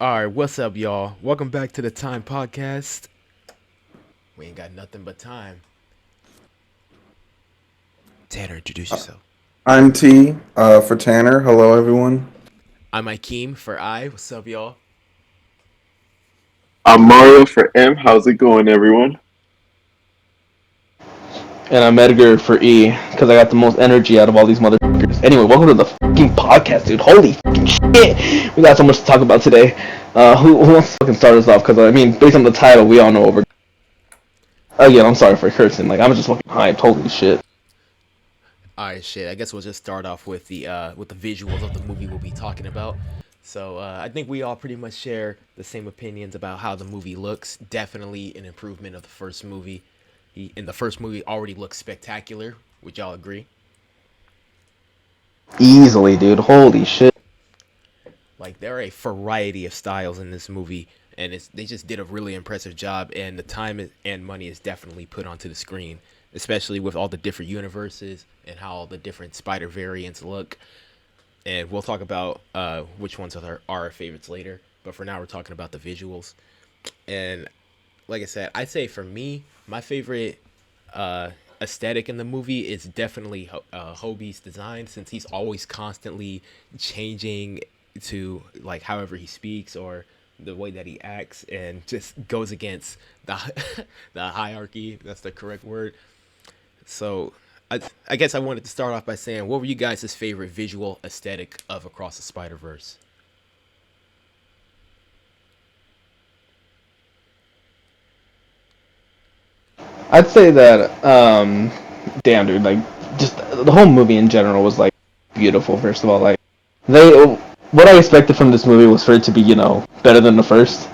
All right, what's up, y'all? Welcome back to the Time Podcast. We ain't got nothing but time. Tanner, introduce yourself. I'm T for Tanner. Hello, everyone. I'm Akeem for I. What's up, y'all? I'm Mario for M. How's it going, everyone? And I'm Edgar for E, because I got the most energy out of all these motherfuckers. Anyway, welcome to the fucking podcast, dude. Holy fucking shit! We got so much to talk about today. Who wants to fucking start us off? Because, I mean, based on the title, we all know what we're... Again, I'm sorry for cursing. Like, I'm just fucking hyped. Holy shit. All right, shit. I guess we'll just start off with the visuals of the movie we'll be talking about. So I think we all pretty much share the same opinions about how the movie looks. Definitely an improvement of the first movie. In the first movie already looks spectacular. Would y'all agree? Easily, dude. Holy shit. Like there are a variety of styles in this movie, and they just did a really impressive job. And the time and money is definitely put onto the screen, especially with all the different universes and how all the different spider variants look. And we'll talk about which ones are our favorites later. But for now, we're talking about the visuals. And like I said, I'd say for me, my favorite aesthetic in the movie is definitely Hobie's design, since he's always constantly changing to like however he speaks or the way that he acts, and just goes against the the hierarchy. That's the correct word. So I guess I wanted to start off by saying, what were you guys' favorite visual aesthetic of Across the Spider Verse? I'd say that, damn, dude, like, just the whole movie in general was, like, beautiful, first of all. Like, what I expected from this movie was for it to be, better than the first.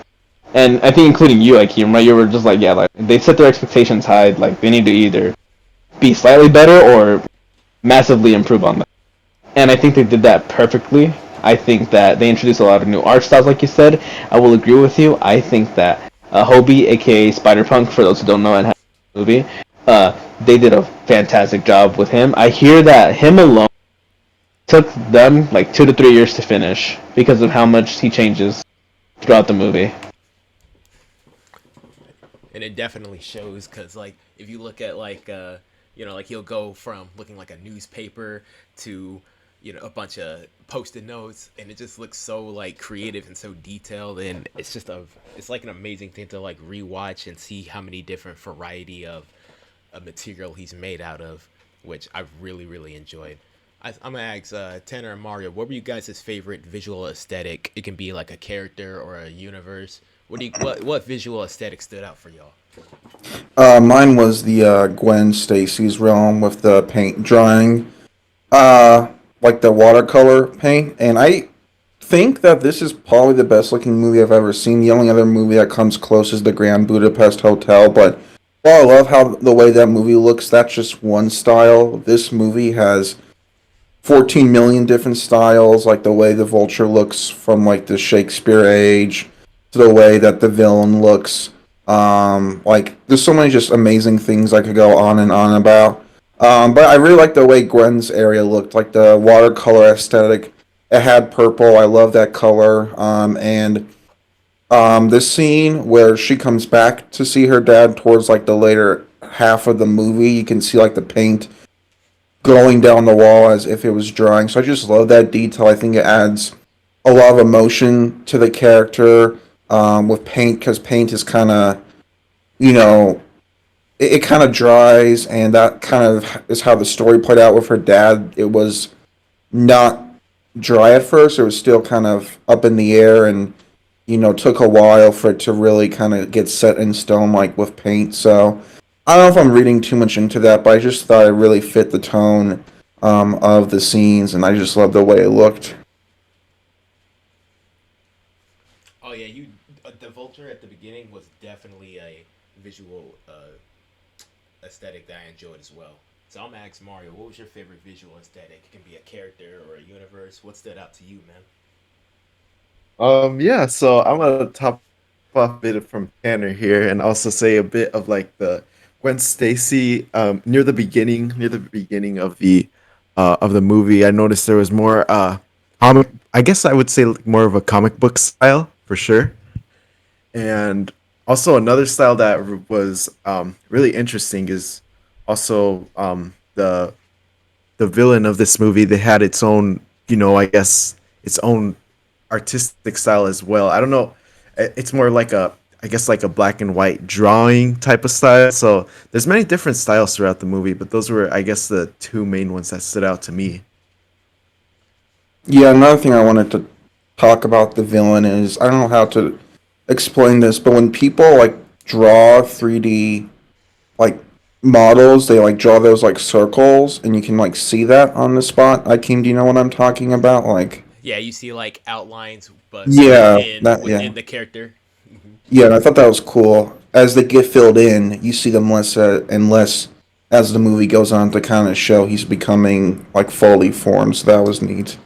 And I think including you, like, right? You were just like, yeah, like, they set their expectations high. Like, they need to either be slightly better or massively improve on that. And I think they did that perfectly. I think that they introduced a lot of new art styles, like you said. I will agree with you. I think that Hobie, aka Spider Punk, for those who don't know and have the movie, they did a fantastic job with him. I hear that him alone took them like 2 to 3 years to finish because of how much he changes throughout the movie. And it definitely shows, because like if you look at like like he'll go from looking like a newspaper to a bunch of post-it notes, and it just looks so like creative and so detailed, and it's like an amazing thing to like rewatch and see how many different variety of material he's made out of, which I've really enjoyed. I'm gonna ask Tanner and Mario, what were you guys' favorite visual aesthetic? It can be like a character or a universe. What visual aesthetic stood out for y'all? Mine was the Gwen Stacy's realm with the paint drawing, uh, like the watercolor paint, and I think that this is probably the best looking movie I've ever seen. The only other movie that comes close is the Grand Budapest Hotel, but while I love how the way that movie looks, that's just one style. This movie has 14 million different styles, like the way the vulture looks from like the Shakespeare age to the way that the villain looks. Like there's so many just amazing things I could go on and on about. But I really like the way Gwen's area looked, like the watercolor aesthetic. It had purple. I love that color. And the scene where she comes back to see her dad towards like the later half of the movie, you can see like the paint going down the wall as if it was drawing. So I just love that detail. I think it adds a lot of emotion to the character with paint, because paint is kind of, you know, it kind of dries, and that kind of is how the story played out with her dad. It was not dry at first, it was still kind of up in the air, and, took a while for it to really kind of get set in stone, like with paint. So I don't know if I'm reading too much into that, but I just thought it really fit the tone of the scenes, and I just loved the way it looked. Oh yeah, you the vulture at the beginning was definitely a visual aesthetic that I enjoyed as well. So I'm gonna ask Mario, what was your favorite visual aesthetic? It can be a character or a universe. What stood out to you, man? Yeah, so I'm gonna top off a bit from Tanner here and also say a bit of like the Gwen Stacy near the beginning of the movie. I noticed there was more comic I guess I would say like more of a comic book style. for sure. And also another style that was really interesting is also the villain of this movie. They had its own, I guess its own artistic style as well. I don't know. It's more like I guess like a black and white drawing type of style. So there's many different styles throughout the movie, but those were, I guess, the two main ones that stood out to me. Yeah, another thing I wanted to talk about the villain is I don't know how to explain this, but when people like draw 3D like models, they like draw those like circles and you can like see that on the spot. Akeem, do you know what I'm talking about? Like Yeah, you see like outlines, but yeah, within that yeah. within the character. Hmm. Yeah, and I thought that was cool. As they get filled in, you see them less and less as the movie goes on to kind of show he's becoming like fully formed. So that was neat.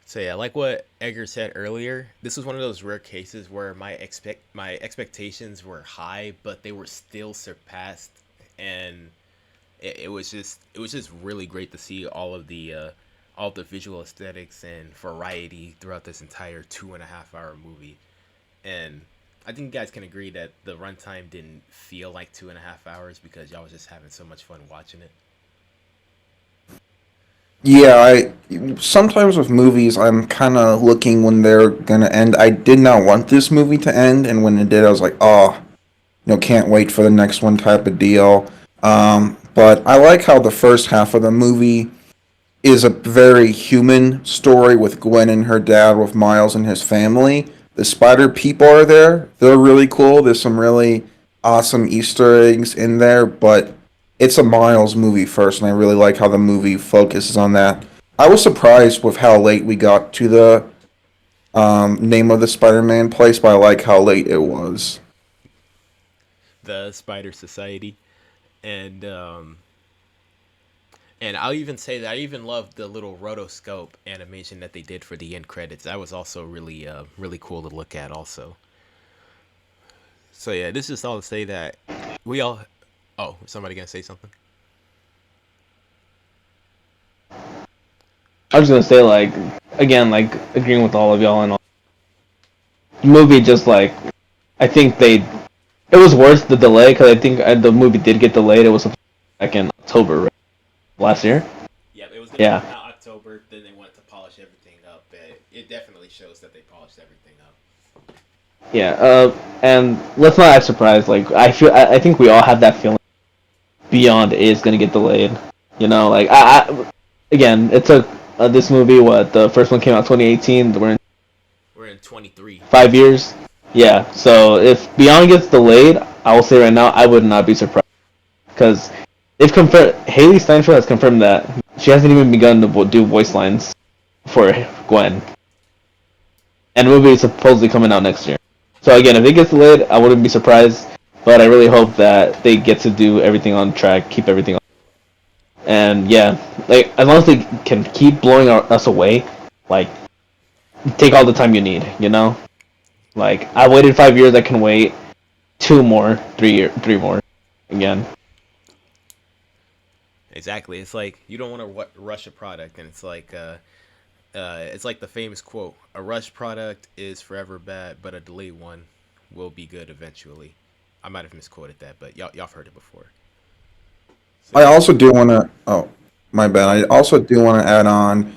So yeah, like what Edgar said earlier, this was one of those rare cases where my expectations were high, but they were still surpassed, and it was just really great to see all the visual aesthetics and variety throughout this entire 2.5 hour movie. And I think you guys can agree that the runtime didn't feel like 2.5 hours because y'all was just having so much fun watching it. Yeah, I sometimes with movies, I'm kind of looking when they're gonna end. I did not want this movie to end, and when it did, I was like, oh, can't wait for the next one type of deal. But I like how the first half of the movie is a very human story with Gwen and her dad, with Miles and his family. The spider people are there. They're really cool. There's some really awesome Easter eggs in there, but it's a Miles movie first, and I really like how the movie focuses on that. I was surprised with how late we got to the name of the Spider-Man place, but I like how late it was. The Spider Society, and I'll even say that I even loved the little rotoscope animation that they did for the end credits. That was also really cool to look at also. So yeah, this is all to say that we all. Oh, somebody gonna say something? I was gonna say like again like agreeing with all of y'all and all. The movie just like I think they it was worth the delay because I think the movie did get delayed. It was back in October right? Last year. Yeah, it was gonna Yeah, come out October. Then they wanted to polish everything up. But it definitely shows that they polished everything up. yeah. And let's not act surprised. Like I think we all have that feeling. Beyond is gonna get delayed. Like again, it took this movie. What the first one came out 2018. We're in We're in 23. 5 years. Yeah. So if Beyond gets delayed, I will say right now I would not be surprised because they've confirmed. Haley Steinfeld has confirmed that she hasn't even begun to do voice lines for Gwen, and the movie is supposedly coming out next year. So again, if it gets delayed, I wouldn't be surprised. But I really hope that they get to do everything on track, keep everything. And yeah, like as long as they can keep blowing us away, like take all the time you need. Like I waited 5 years, I can wait 2 more, 3 more, again. Exactly. It's like you don't want to rush a product, and it's like the famous quote: "A rushed product is forever bad, but a delayed one will be good eventually." I might have misquoted that, but y'all have heard it before. So I yeah. also do want to. Oh, my bad. I also do want to add on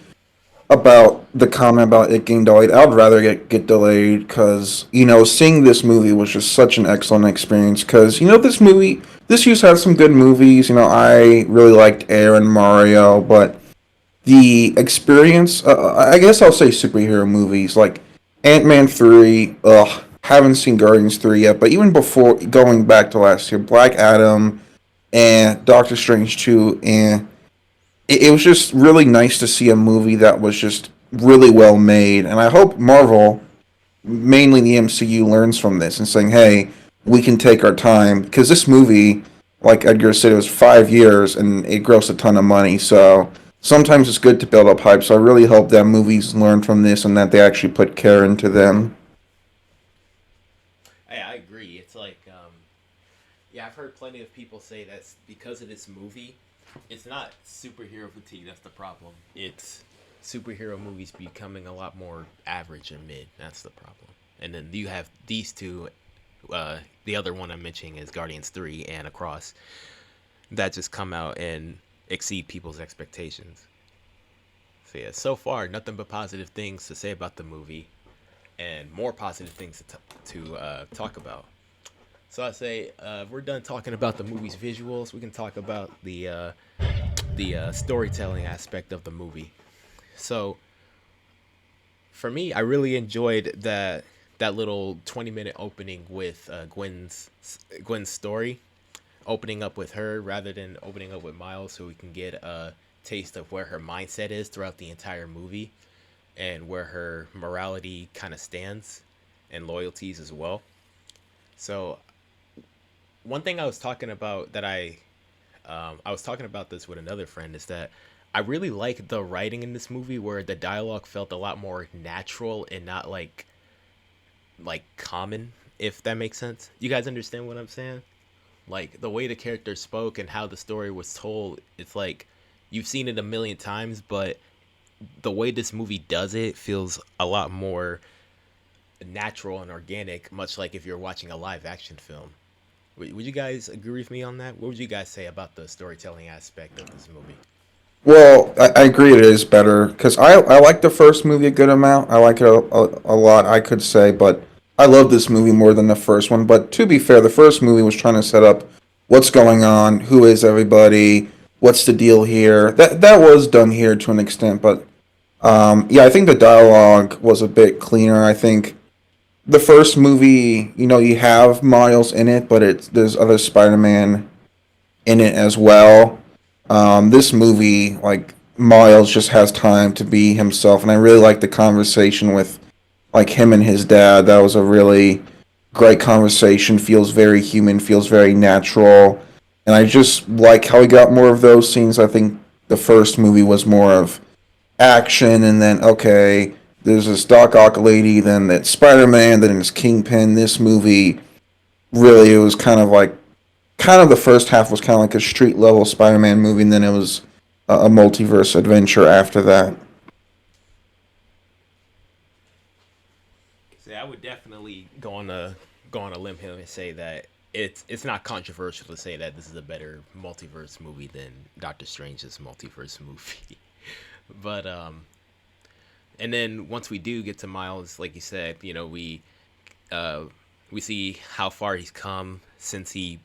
about the comment about it getting delayed. I'd rather get delayed because seeing this movie was just such an excellent experience. Because this used to have some good movies. I really liked Air and Mario, but the experience. I guess I'll say superhero movies like Ant-Man 3. Ugh, haven't seen Guardians 3 yet, but even before going back to last year, Black Adam and Doctor Strange 2, and it was just really nice to see a movie that was just really well made. And I hope Marvel, mainly the MCU, learns from this and saying, hey, we can take our time. Because this movie, like Edgar said, it was 5 years and it grossed a ton of money. So sometimes it's good to build up hype. So I really hope that movies learn from this and that they actually put care into them. Hey, I agree. It's like, yeah, I've heard plenty of people say that's because of this movie. It's not superhero fatigue that's the problem. superhero movies becoming a lot more average or mid. That's the problem. And then you have these two. The other one I'm mentioning is Guardians 3 and Across, that just come out and exceed people's expectations. So yeah, so far nothing but positive things to say about the movie, and more positive things to talk about. So I say if we're done talking about the movie's visuals, we can talk about the storytelling aspect of the movie. So for me, I really enjoyed that little 20-minute opening with Gwen's story, opening up with her rather than opening up with Miles, so we can get a taste of where her mindset is throughout the entire movie and where her morality kind of stands and loyalties as well. So one thing I was talking about that I was talking about this with another friend is that I really like the writing in this movie where the dialogue felt a lot more natural and not like common, if that makes sense. You guys understand what I'm saying? Like the way the characters spoke and how the story was told, it's like you've seen it a million times, but the way this movie does it feels a lot more natural and organic, much like if you're watching a live action film. Would you guys agree with me on that? What would you guys say about the storytelling aspect of this movie? Well, I agree it is better because I like the first movie a good amount. I like it a lot, I could say, but I love this movie more than the first one. But to be fair, the first movie was trying to set up what's going on, who is everybody, what's the deal here. That was done here to an extent, but yeah, I think the dialogue was a bit cleaner. I think the first movie, you have Miles in it, but there's other Spider-Man in it as well. This movie, like Miles just has time to be himself, and I really like the conversation with like him and his dad. That was a really great conversation. Feels very human, feels very natural, and I just like how we got more of those scenes. I think the first movie was more of action, and then okay, there's this Doc Ock lady, then that Spider-Man, then it's Kingpin. This movie really, it was kind of the first half was kind of like a street level Spider-Man movie, and then it was a multiverse adventure after that. See, I would definitely go on a limb here and say that it's not controversial to say that this is a better multiverse movie than Doctor Strange's multiverse movie. But and then once we do get to Miles, like you said, we see how far he's come since he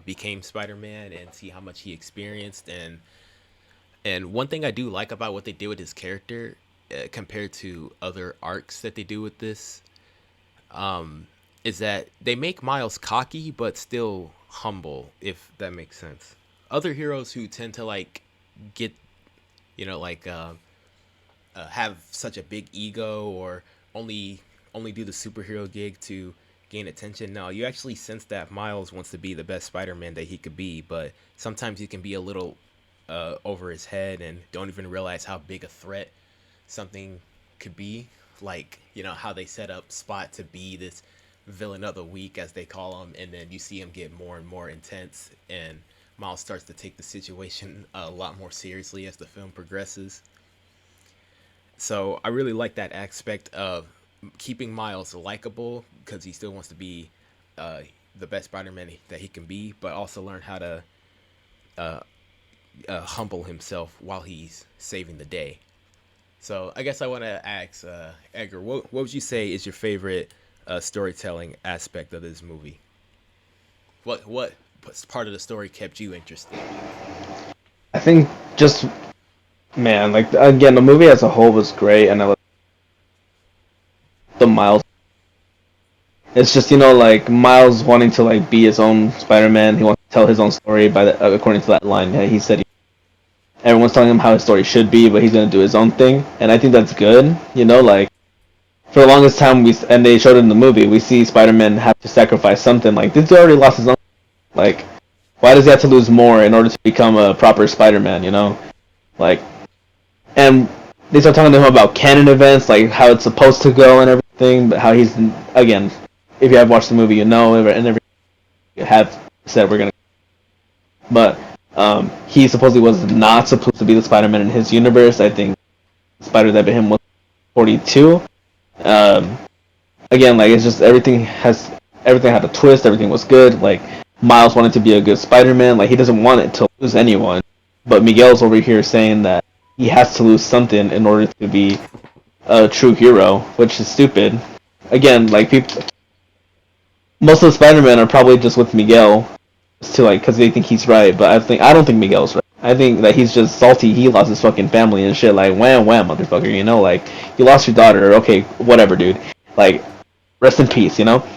became Spider-Man and see how much he experienced. And one thing I do like about what they did with his character compared to other arcs that they do with this is that they make Miles cocky but still humble, if that makes sense. Other heroes who tend to like get have such a big ego or only do the superhero gig to gain attention. No, you actually sense that Miles wants to be the best Spider-Man that he could be, but sometimes he can be a little over his head and don't even realize how big a threat something could be. Like, how they set up Spot to be this villain of the week, as they call him, and then you see him get more and more intense, and Miles starts to take the situation a lot more seriously as the film progresses. So I really like that aspect of keeping Miles likable because he still wants to be the best Spider-Man that he can be, but also learn how to humble himself while he's saving the day. So I guess I want to ask Edgar, what would you say is your favorite storytelling aspect of this movie? What part of the story kept you interested? I think just man, like again, the movie as a whole was great, and I love the Miles. It's just like Miles wanting to like be his own Spider-Man. He wants to tell his own story according to that line. Yeah, he said everyone's telling him how his story should be, but he's gonna do his own thing, and I think that's good. Like for the longest time and they showed it in the movie, we see Spider-Man have to sacrifice something. Like this dude already lost his own. Like why does he have to lose more in order to become a proper Spider-Man? Like, and they start talking to him about canon events, like how it's supposed to go and everything, but how he's again. If you have watched the movie, and every have said we're gonna. But he supposedly was not supposed to be the Spider-Man in his universe. I think spider that bit him was 42. Um, Again, like it's just everything had a twist. Everything was good. Like Miles wanted to be a good Spider-Man. Like he doesn't want it to lose anyone, but Miguel's over here saying that he has to lose something in order to be a true hero, which is stupid. Again, like people, most of the Spider-Men are probably just with Miguel to like because they think he's right. But I don't think Miguel's right. I think that he's just salty. He lost his fucking family and shit. Like wham wham, motherfucker. You know, like you lost your daughter. Okay, whatever, dude. Like rest in peace. You know.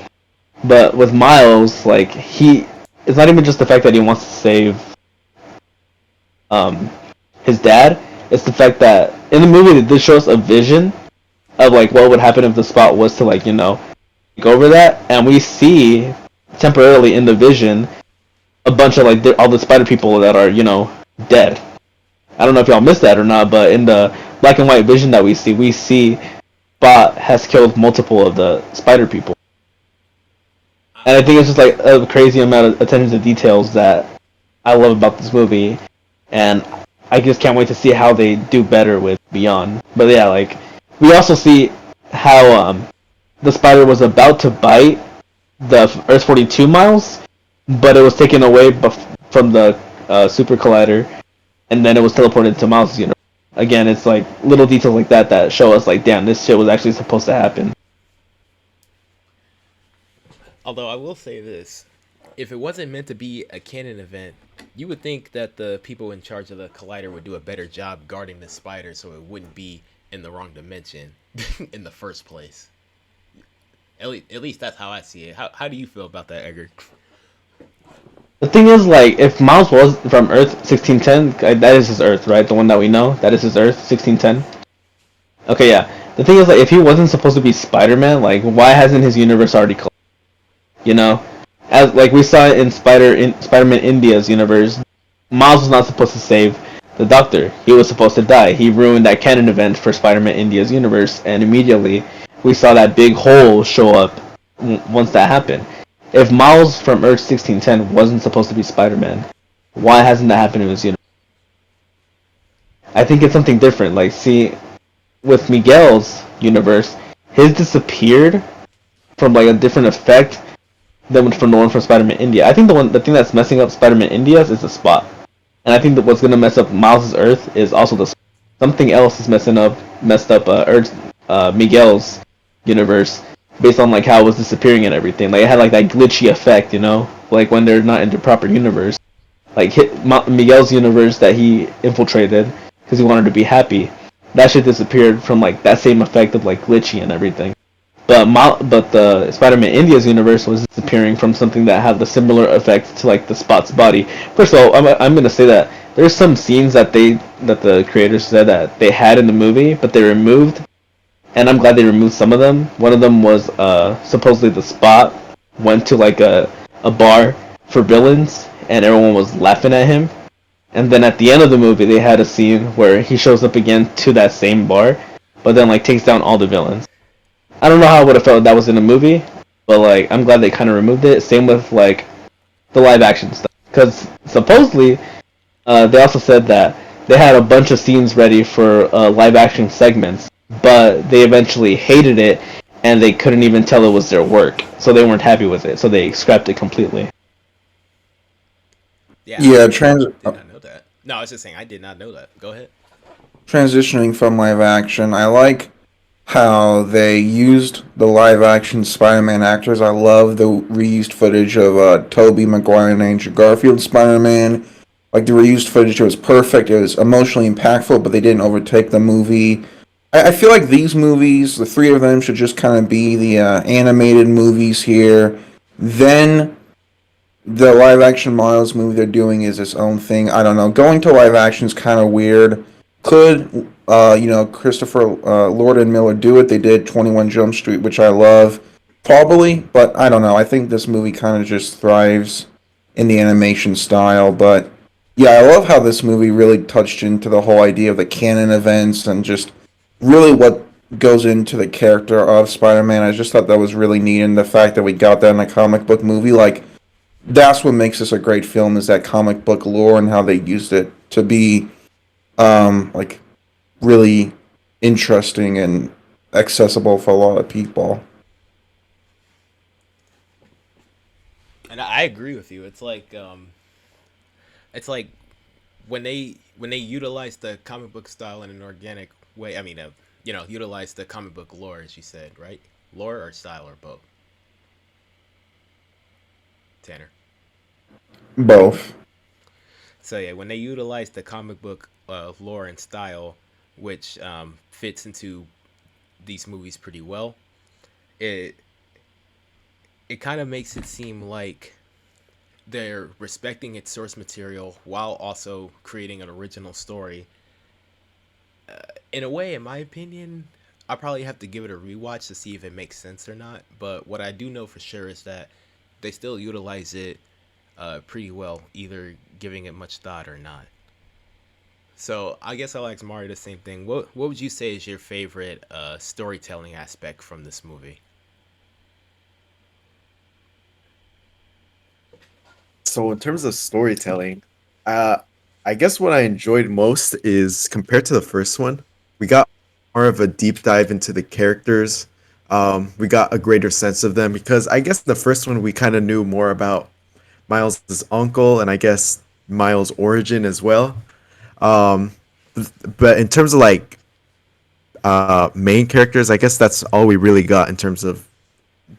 But with Miles, like it's not even just the fact that he wants to save his dad. It's the fact that in the movie they did show us a vision of like what would happen if the Spot was to like take over that, and we see temporarily in the vision a bunch of like all the spider people that are dead. I don't know if y'all missed that or not, but in the black and white vision that we see Spot has killed multiple of the spider people. And I think it's just like a crazy amount of attention to details that I love about this movie, and I just can't wait to see how they do better with Beyond. But yeah, like we also see how the spider was about to bite the Earth 42 Miles, but it was taken away from the Super Collider, and then it was teleported to Miles' universe. Again, it's like little details like that show us like, damn, this shit was actually supposed to happen. Although I will say this, if it wasn't meant to be a canon event, you would think that the people in charge of the collider would do a better job guarding the spider so it wouldn't be in the wrong dimension in the first place. At least that's how I see it. How do you feel about that, Edgar? The thing is, like, if Miles was from Earth 1610, that is his Earth, right? The one that we know, that is his Earth 1610. Okay, yeah. The thing is, like, if he wasn't supposed to be Spider-Man, like, why hasn't his universe already collapsed? You know, as like we saw in Spider-Man India's universe, Miles was not supposed to save the Doctor. He was supposed to die. He ruined that canon event for Spider-Man India's universe, and immediately we saw that big hole show up once that happened. If Miles from Earth 1610 wasn't supposed to be Spider-Man, why hasn't that happened in his universe? I think it's something different. Like, see, with Miguel's universe, his disappeared from like a different effect than from the one from Spider-Man India. I think the thing that's messing up Spider-Man India's is the Spot, and I think that what's gonna mess up Miles' Earth is also the Spot. Something else is messed up Miguel's universe based on like how it was disappearing and everything. Like it had like that glitchy effect, like when they're not in the proper universe. Like Miguel's universe that he infiltrated because he wanted to be happy. That shit disappeared from like that same effect of like glitchy and everything. But the Spider-Man India's universe was disappearing from something that had the similar effect to like the Spot's body. First of all, I'm gonna say that there's some scenes that the creators said that they had in the movie, but they removed, and I'm glad they removed some of them. One of them was supposedly the Spot went to like a bar for villains, and everyone was laughing at him. And then at the end of the movie, they had a scene where he shows up again to that same bar, but then like takes down all the villains. I don't know how I would have felt if that was in a movie, but like I'm glad they kind of removed it. Same with like the live action stuff, because supposedly they also said that they had a bunch of scenes ready for live action segments, but they eventually hated it and they couldn't even tell it was their work, so they weren't happy with it, so they scrapped it completely. Yeah, Yeah, I did not know that. No, I was just saying I did not know that. Go ahead. transitioning from live action, I like how they used the live action Spider-Man actors. I love the reused footage of Tobey Maguire and Andrew Garfield Spider-Man. Like the reused footage, it was perfect. It was emotionally impactful, but they didn't overtake the movie. I feel like these movies, the three of them, should just kind of be the animated movies here. Then the live action Miles movie they're doing is its own thing. I don't know. Going to live action is kind of weird. Could Christopher Lord and Miller do it? They did 21 Jump Street, which I love. Probably, but I don't know. I think this movie kind of just thrives in the animation style. But yeah, I love how this movie really touched into the whole idea of the canon events and just really what goes into the character of Spider-Man. I just thought that was really neat, and the fact that we got that in a comic book movie, like that's what makes this a great film, is that comic book lore and how they used it to be like really interesting and accessible for a lot of people. And I agree with you. It's like when they utilize the comic book style in an organic way. I mean, utilize the comic book lore, as you said, right? Lore or style or both. Tanner. Both. So yeah, when they utilize the comic book lore and style, which fits into these movies pretty well, it it kind of makes it seem like they're respecting its source material while also creating an original story. In a way, in my opinion, I probably have to give it a rewatch to see if it makes sense or not. But what I do know for sure is that they still utilize it pretty well, either giving it much thought or not. So I guess I'll ask Mario the same thing. What would you say is your favorite storytelling aspect from this movie? So in terms of storytelling, uh, I guess what I enjoyed most is compared to the first one, we got more of a deep dive into the characters. We got a greater sense of them because I guess the first one we kind of knew more about Miles' uncle and I guess Miles' origin as well. Um, but in terms of like main characters, I guess that's all we really got in terms of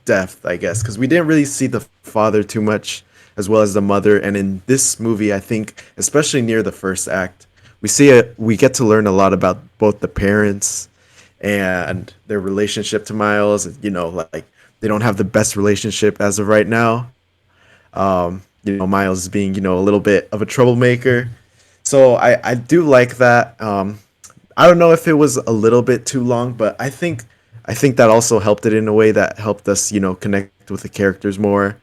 depth, I guess, because we didn't really see the father too much, as well as the mother. And in this movie, I think, especially near the first act, we get to learn a lot about both the parents and their relationship to Miles. You know, like they don't have the best relationship as of right now. Miles being a little bit of a troublemaker. So I do like that. I don't know if it was a little bit too long, but I think that also helped it in a way that helped us, connect with the characters more.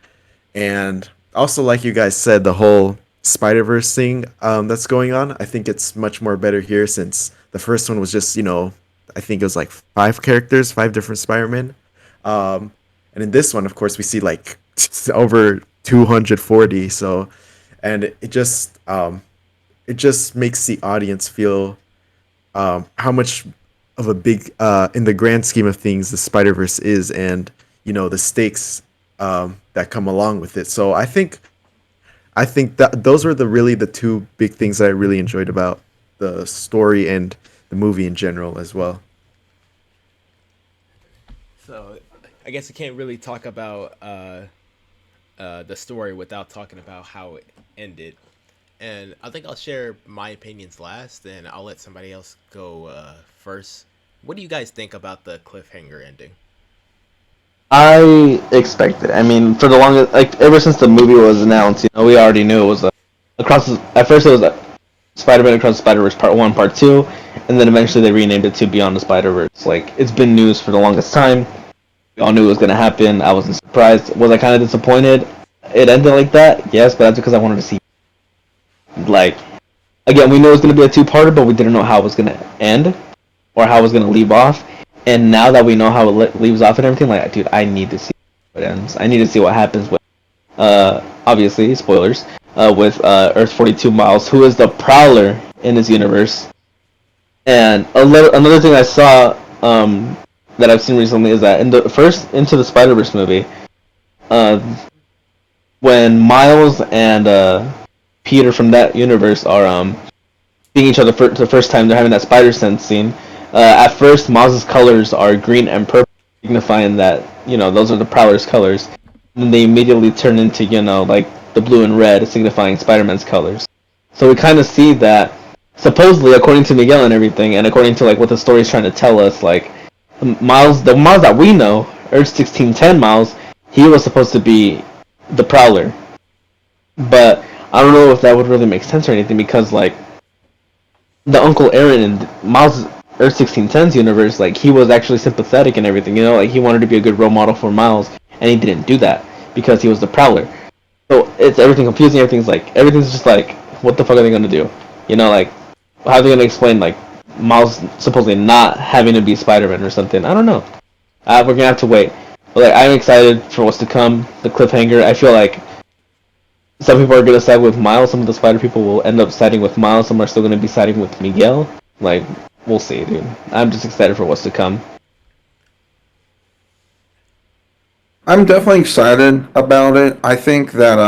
And also, like you guys said, the whole Spider-Verse thing that's going on, I think it's much more better here since the first one was just, I think it was like five characters, five different Spider-Man. And in this one, of course, we see like over 240. So, and it just makes the audience feel how much of a big in the grand scheme of things the Spider Verse is, and the stakes that come along with it. So I think that those were the two big things that I really enjoyed about the story and the movie in general as well. So I guess you can't really talk about the story without talking about how it ended. And I think I'll share my opinions last, and I'll let somebody else go first. What do you guys think about the cliffhanger ending? I expected. I mean, for the longest, like ever since the movie was announced, we already knew it was at first it was Spider-Man Across the Spider-Verse Part 1, Part 2, and then eventually they renamed it to Beyond the Spider-Verse. Like, it's been news for the longest time. We all knew it was going to happen. I wasn't surprised. Was I kind of disappointed it ended like that? Yes, but that's because I wanted to see. Like, again, we knew it was going to be a two-parter, but we didn't know how it was going to end or how it was going to leave off. And now that we know how it leaves off and everything, like, dude, I need to see how it ends. I need to see what happens with, obviously, spoilers, with Earth 42 Miles, who is the Prowler in this universe. And another thing I saw that I've seen recently is that in the first Into the Spider-Verse movie, when Miles and Peter from that universe are seeing each other for the first time, they're having that spider sense scene. At first, Miles' colors are green and purple, signifying that, those are the Prowler's colors. And then they immediately turn into, like the blue and red, signifying Spider-Man's colors. So we kind of see that, supposedly, according to Miguel and everything, and according to like what the story is trying to tell us, like the Miles that we know, Earth 1610 Miles, he was supposed to be the Prowler. But I don't know if that would really make sense or anything, because like the Uncle Aaron in Miles' Earth 1610's universe, like he was actually sympathetic and everything, like he wanted to be a good role model for Miles, and he didn't do that because he was the Prowler. So it's everything confusing. Everything's just like, what the fuck are they gonna do? Like, how are they gonna explain like Miles supposedly not having to be Spider-Man or something? I don't know. We're gonna have to wait. But like, I'm excited for what's to come. The cliffhanger. I feel like some people are gonna side with Miles. Some of the Spider people will end up siding with Miles. Some are still gonna be siding with Miguel. Like, we'll see, dude. I'm just excited for what's to come. I'm definitely excited about it. I think that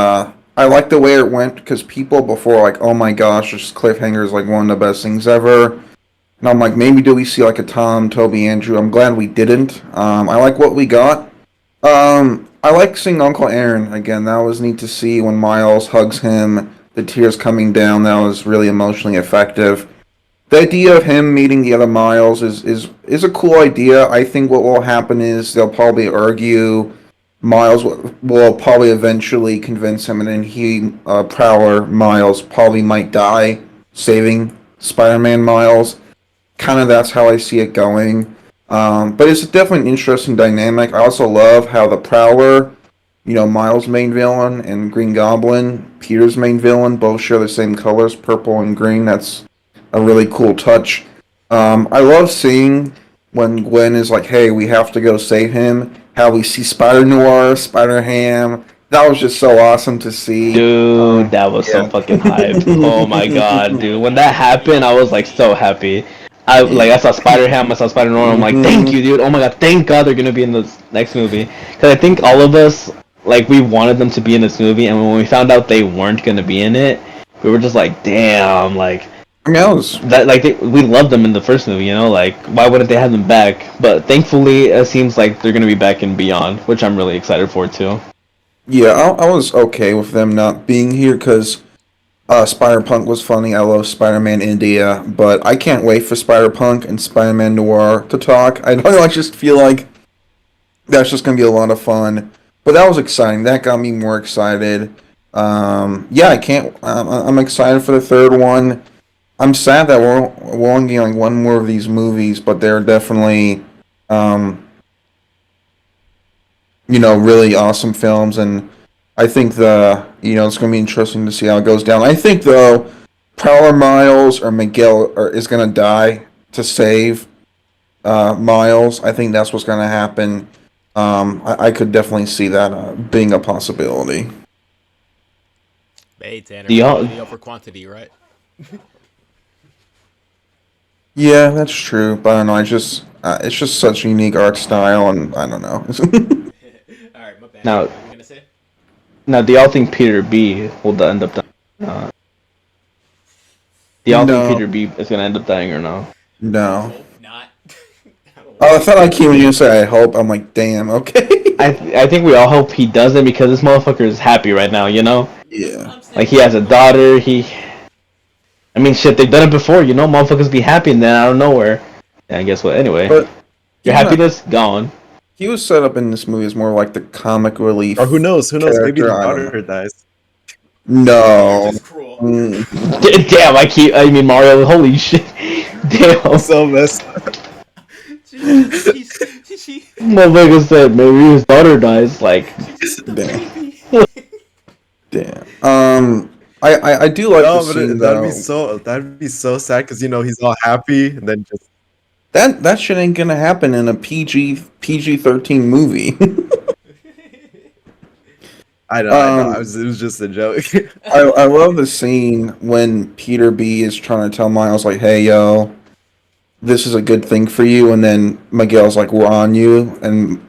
I like the way it went because people before like, oh my gosh, this cliffhanger is like one of the best things ever. And I'm like, maybe do we see like a Tom, Toby, Andrew? I'm glad we didn't. I like what we got. I like seeing Uncle Aaron again. That was neat to see when Miles hugs him, the tears coming down. That was really emotionally effective. The idea of him meeting the other Miles is a cool idea. I think what will happen is they'll probably argue. Miles will probably eventually convince him, and then Prowler, Miles, probably might die, saving Spider-Man Miles. Kind of that's how I see it going. But it's definitely an interesting dynamic. I also love how the Prowler, Miles' main villain, and Green Goblin, Peter's main villain, both share the same colors, purple and green. That's a really cool touch. I love seeing when Gwen is like, hey, we have to go save him. How we see Spider-Noir, Spider-Ham. That was just so awesome to see. Dude, that was so yeah. fucking hype. Oh my god, dude. When that happened, I was like so happy. I saw Spider-Ham, I saw Spider-Noir, I'm like, thank you, dude. Oh my god, thank god they're gonna be in this next movie. Because I think all of us, like, we wanted them to be in this movie, and when we found out they weren't gonna be in it, we were just like, damn, like, I mean, that was that, like, we loved them in the first movie, like, why wouldn't they have them back? But thankfully, it seems like they're gonna be back in Beyond, which I'm really excited for, too. yeah. I was okay with them not being here because Spider-Punk was funny. I love Spider-Man India, but I can't wait for Spider-Punk and Spider-Man Noir to talk. I don't know. I just feel like that's just gonna be a lot of fun. But that was exciting. That got me more excited. Yeah, I can't. I'm excited for the third one. I'm sad that we're only getting one more of these movies, but they're definitely, really awesome films, and I think it's going to be interesting to see how it goes down. I think though, Prowler Miles or Miguel is going to die to save Miles. I think that's what's going to happen. I could definitely see that being a possibility. Hey, Tanner, Do y'all- quality over quantity, right? Yeah, that's true, but I don't know. It's just such a unique art style, and I don't know. All right, my bad. Now- What were you gonna say? Now, do y'all think Peter B will end up dying? Do y'all No. think Peter B is gonna end up dying or no? No. Hope not. I don't Oh, I want thought like he was gonna say I hope. I'm like, damn, okay. I think we all hope he doesn't because this motherfucker is happy right now, Yeah. Like, he has a daughter, I mean, shit, they've done it before, motherfuckers be happy and then out of nowhere. And guess what, anyway. But Your happiness, gone. he was set up in this movie as more like the comic relief. Or who knows? Maybe the Character, I don't daughter dies. No. Just cruel. Mm. Damn, I mean, Mario, holy shit. Damn. So messed up. she Motherfucker said maybe his daughter dies, like, Damn. Damn. I do like No, the but scene that'd be so sad because he's all happy and then just that shit ain't gonna happen in a PG-13 movie. I know. It was just a joke. I love the scene when Peter B is trying to tell Miles like, hey yo, this is a good thing for you, and then Miguel's like, we're on you, and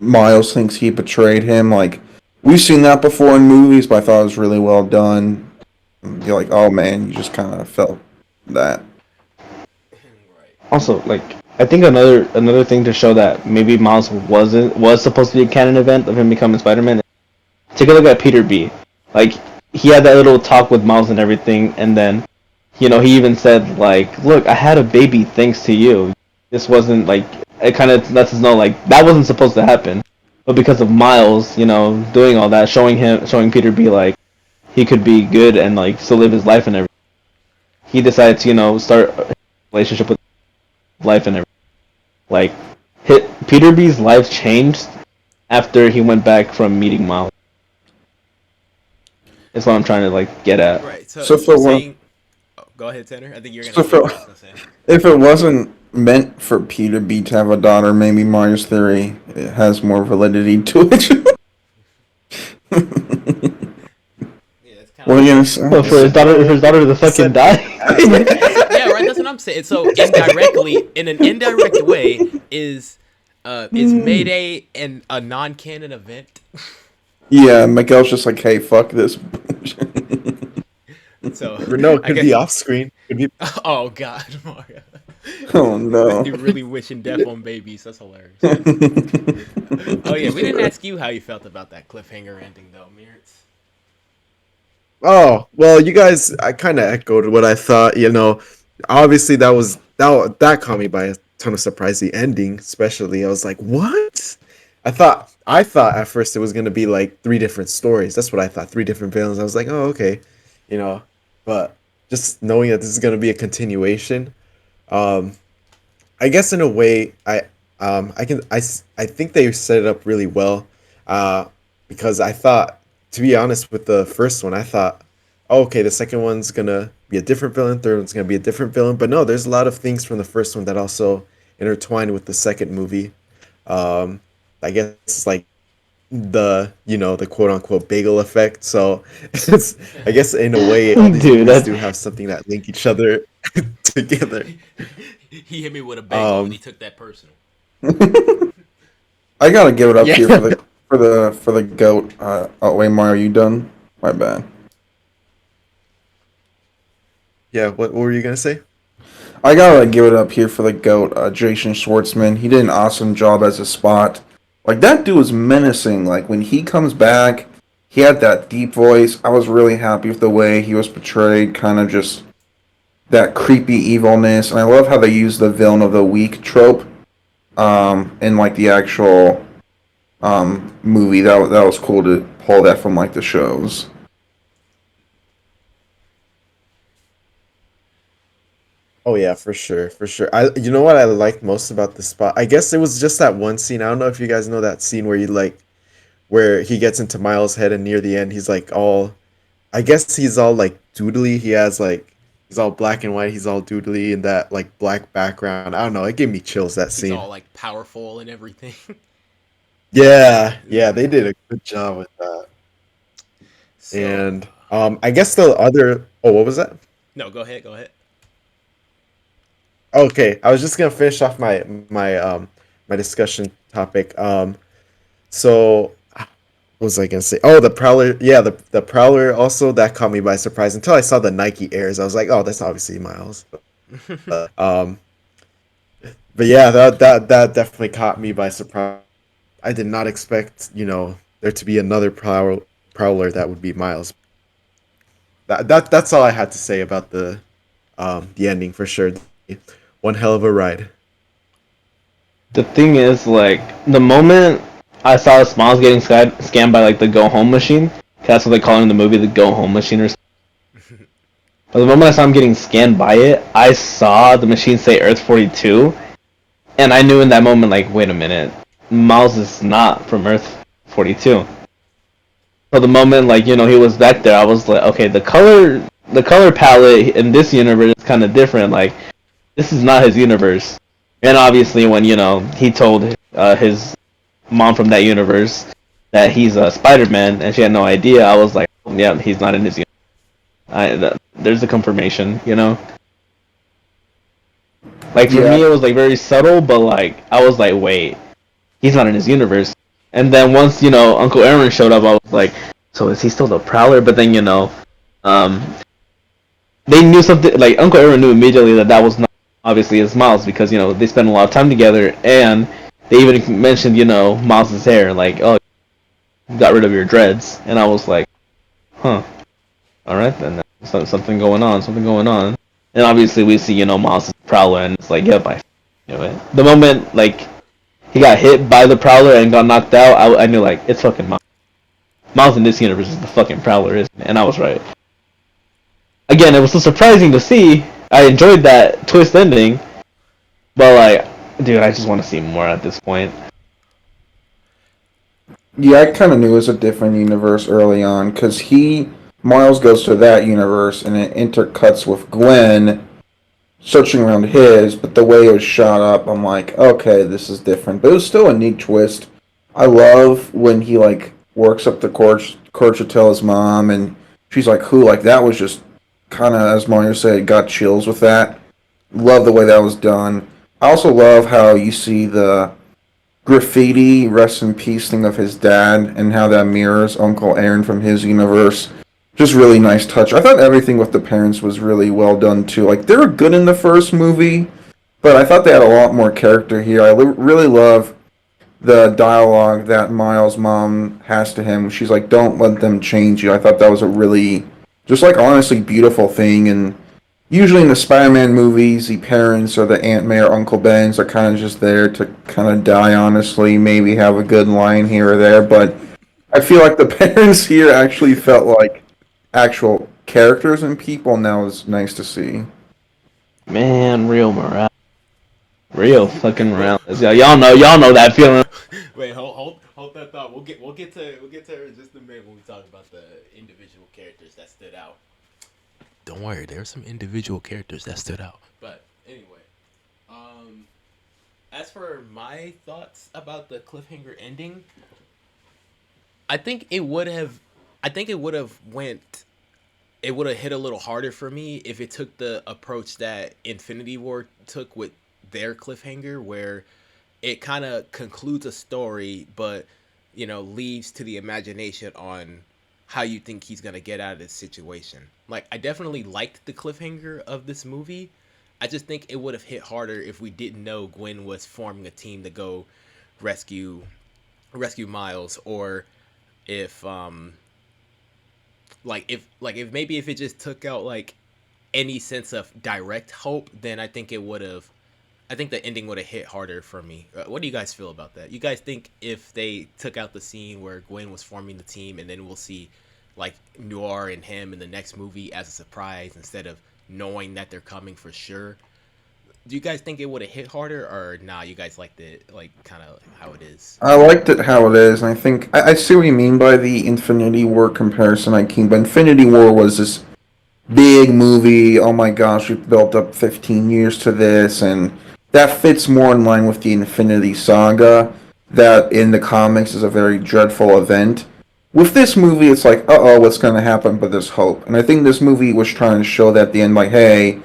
Miles thinks he betrayed him. Like, we've seen that before in movies, but I thought it was really well done. You're like, oh man, you just kind of felt that. also, like, I think another thing to show that maybe Miles was supposed to be a canon event of him becoming Spider-Man. Take a look at Peter B. Like, he had that little talk with Miles and everything, and then, he even said, like, look, I had a baby thanks to you. This wasn't, like, it kind of lets us know, like, that wasn't supposed to happen. But because of Miles, doing all that, showing Peter B, like, he could be good and, like, still live his life and everything. He decided to, start a relationship with life and everything. Like, Peter B's life changed after he went back from meeting Miles. That's what I'm trying to, like, get at. Right. So for you're what- saying, go ahead, Tanner. I think you're gonna. So say for- what I was gonna say. If it wasn't meant for Peter B to have a daughter, maybe Mario's theory has more validity to it. Yeah, it's kind What are you gonna say? Well, for his daughter to fucking die. Yeah, right. That's what I'm saying. So indirectly, in an indirect way, is Mayday a non-canon event? Yeah, Miguel's just like, hey, fuck this. So No, it I could guess. be off screen. Could be. Oh God, Mario. Oh no. You're really wishing death on babies. That's hilarious. Oh yeah, we didn't ask you how you felt about that cliffhanger ending though, Meerts. Oh, well, you guys, I kind of echoed what I thought. Obviously that caught me by a ton of surprise. The ending, especially, I was like, what? I thought at first it was gonna be like three different stories. That's what I thought, three different villains. I was like, oh, okay, you know, but just knowing that this is gonna be a continuation, um, I guess in a way, I think they set it up really well, uh, because I thought, to be honest, with the first one, I thought, oh, okay, the second one's gonna be a different villain, third one's gonna be a different villain, but no, there's a lot of things from the first one that also intertwine with the second movie. Um, I guess like the quote unquote bagel effect. So it's I guess in a way all these Dude, movies that's do have something that link each other together. He hit me with a bagel and Um, he took that personal. I gotta give it up Yeah. here for the goat. Oh wait, Mario, you done? My bad. Yeah, what were you gonna say? I gotta give it up here for the goat, Jason Schwartzman. He did an awesome job as a Spot. Like that dude was menacing. Like when he comes back, he had that deep voice. I was really happy with the way he was portrayed. Kind of just that creepy evilness, and I love how they use the villain of the week trope, in like the actual movie. That was cool to pull that from like the shows. Oh yeah, for sure, for sure. You know what I liked most about the Spot? I guess it was just that one scene. I don't know if you guys know that scene where he gets into Miles' head and near the end he's like all, I guess he's all like doodly. He's all black and white. He's all doodly in that like black background. I don't know. It gave me chills that He's scene. all like powerful and everything. Yeah, yeah, they did a good job with that. So And I guess the other. Oh, what was that? no, go ahead, go ahead. Okay, I was just gonna finish off my discussion topic. So what was I gonna say? Oh, the Prowler. Yeah, the Prowler also that caught me by surprise until I saw the Nike Airs. I was like, oh, that's obviously Miles. Uh, um, but yeah, that definitely caught me by surprise. I did not expect, there to be another Prowler that would be Miles. That's all I had to say about the ending for sure. One hell of a ride. the thing is, like, the moment I saw Smiles getting scammed by like the Go Home machine, 'cause that's what they call it in the movie, the Go Home machine or something. But the moment I saw him getting scanned by it, I saw the machine say Earth 42, and I knew in that moment, like, wait a minute, Miles is not from Earth 42. So the moment, like, he was back there, I was like, okay, the color palette in this universe is kind of different. Like, this is not his universe. And obviously, when he told his mom from that universe that he's a Spider-Man, and she had no idea, I was like, yeah, he's not in his universe. There's a confirmation. Like for Yeah. me, it was like very subtle, but like I was like, wait, he's not in his universe. And then once Uncle Aaron showed up, I was like, so is he still the Prowler? But then um, they knew something. Like Uncle Aaron knew immediately that was not obviously his Miles because they spent a lot of time together, and they even mentioned Miles's hair, like, oh, you got rid of your dreads, and I was like, huh, all right then, something going on, something going on. And obviously we see Miles is the Prowler, and it's like, yep, I knew it. The moment like he got hit by the Prowler and got knocked out, I knew like it's fucking Miles. Miles in this universe is the fucking Prowler, isn't it? And I was right. Again, it was so surprising to see. I enjoyed that twist ending, but like, dude, I just want to see more at this point. Yeah, I kind of knew it was a different universe early on because Miles goes to that universe and it intercuts with Gwen searching around his, but the way it was shot up, I'm like, okay, this is different. But it was still a neat twist. I love when he like works up the courage to tell his mom, and she's like, "Who?" Like that was just kind of, as Mario said, got chills with that. Love the way that was done. I also love how you see the graffiti rest in peace thing of his dad and how that mirrors Uncle Aaron from his universe. Just really nice touch. I thought everything with the parents was really well done too. Like they were good in the first movie, but I thought they had a lot more character here. Really love the dialogue that Miles' mom has to him. She's like, "Don't let them change you." I thought that was a really, just like honestly beautiful thing. And usually in the Spider-Man movies, the parents or the Aunt May or Uncle Ben's are kind of just there to kind of die. Honestly, maybe have a good line here or there, but I feel like the parents here actually felt like actual characters and people, and that was nice to see. Man, real morale. Real fucking Morales. Yeah, y'all know that feeling. Wait, hold that thought. We'll get to her in just a minute when we talk about the individual characters that stood out. Don't worry, there are some individual characters that stood out. But anyway, as for my thoughts about the cliffhanger ending, I think it would have, it would have hit a little harder for me if it took the approach that Infinity War took with their cliffhanger, where it kind of concludes a story, but leaves to the imagination on how you think he's gonna get out of this situation. Like, I definitely liked the cliffhanger of this movie. I just think it would have hit harder if we didn't know Gwen was forming a team to go rescue Miles, or if if maybe if it just took out like any sense of direct hope, then I think the ending would have hit harder for me. What do you guys feel about that? You guys think if they took out the scene where Gwen was forming the team, and then we'll see like Noir and him in the next movie as a surprise instead of knowing that they're coming for sure, do you guys think it would have hit harder, or nah, you guys liked it like kind of how it is? I liked it how it is, and I think I see what you mean by the Infinity War comparison. But Infinity War was this big movie. Oh my gosh, we built up 15 years to this, and that fits more in line with the Infinity Saga. That in the comics is a very dreadful event. With this movie, it's like, what's going to happen? But there's hope, and I think this movie was trying to show that at the end, like, hey,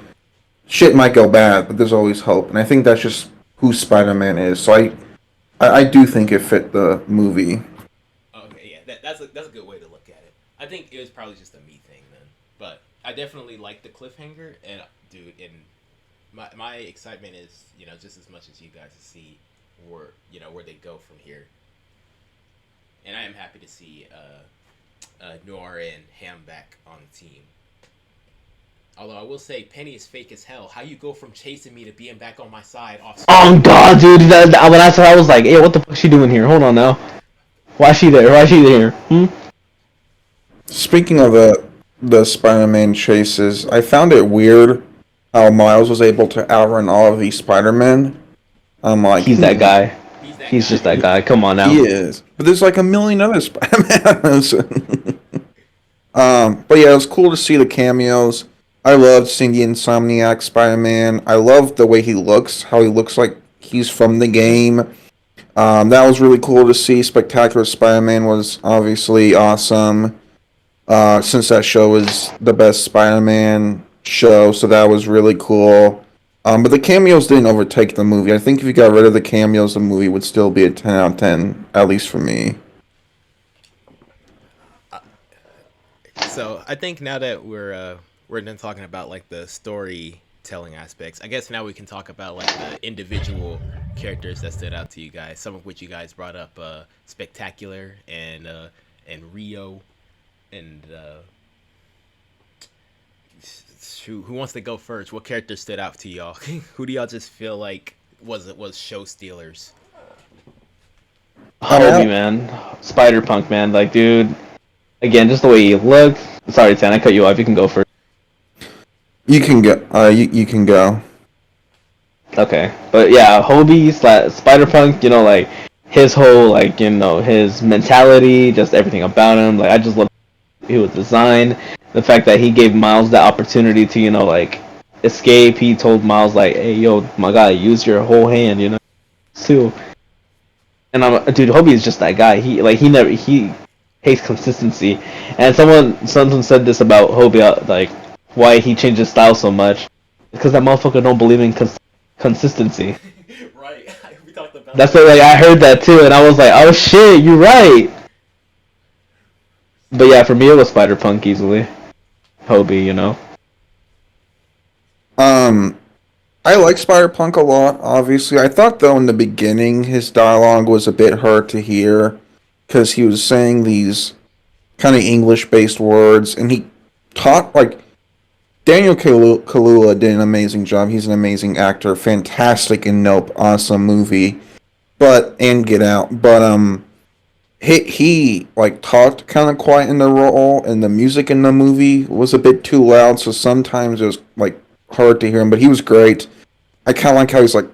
shit might go bad, but there's always hope, and I think that's just who Spider-Man is. So I do think it fit the movie. Okay, yeah, that's a good way to look at it. I think it was probably just a me thing then, but I definitely like the cliffhanger, and dude, and my excitement is just as much as you guys to see where they go from here, and I am happy to see Noir and Ham back on the team. Although I will say, Penny is fake as hell. How you go from chasing me to being back on my side off? Oh god, dude! When I saw, I was like, "Hey, what the fuck is she doing here? Hold on now. Why is she there? Why is she there?" Speaking of the Spider-Man chases, I found it weird how Miles was able to outrun all of these Spider-Men. I'm like, He's that guy. He's just that guy. Come on now. He is. But there's like a million other Spider-Man. But yeah, it was cool to see the cameos. I loved seeing the Insomniac Spider-Man. I loved the way he looks, how he looks like he's from the game. That was really cool to see. Spectacular Spider-Man was obviously awesome. Since that show is the best Spider-Man show, so that was really cool. But the cameos didn't overtake the movie. I think if you got rid of the cameos, the movie would still be a 10 out of 10, at least for me. So I think now that we're done talking about like the storytelling aspects, I guess now we can talk about like the individual characters that stood out to you guys. Some of which you guys brought up, Spectacular and Rio, and shoot, who wants to go first? What character stood out to y'all? Who do y'all just feel like was show stealers? Hobie, man. Spider-Punk, man. Like, dude. Again, just the way he looked. Sorry, Tan, I cut you off. You can go first. You can go. You can go. Okay, but yeah, Hobie, Spider-Punk, like his whole, like, his mentality, just everything about him. Like, I just love how he was designed. The fact that he gave Miles the opportunity to, like, escape. He told Miles, like, hey, yo, my guy, use your whole hand, too. And dude, Hobie is just that guy. He hates consistency. And someone said this about Hobie, like, why he changed his style so much. because that motherfucker don't believe in consistency. Right. We talked about That's what, like, I heard that too, and I was like, oh shit, you're right. But yeah, for me it was Spider Punk easily. Hobie, you know. Um, I like Spider Punk a lot. Obviously, I thought though in the beginning his dialogue was a bit hard to hear because he was saying these kind of English-based words, and he taught like Daniel Kaluuya did an amazing job. He's an amazing actor, fantastic in Nope, awesome movie, but and Get Out. But he like talked kind of quiet in the role, and the music in the movie was a bit too loud, so sometimes it was like hard to hear him. But he was great. I kind of like how he's like,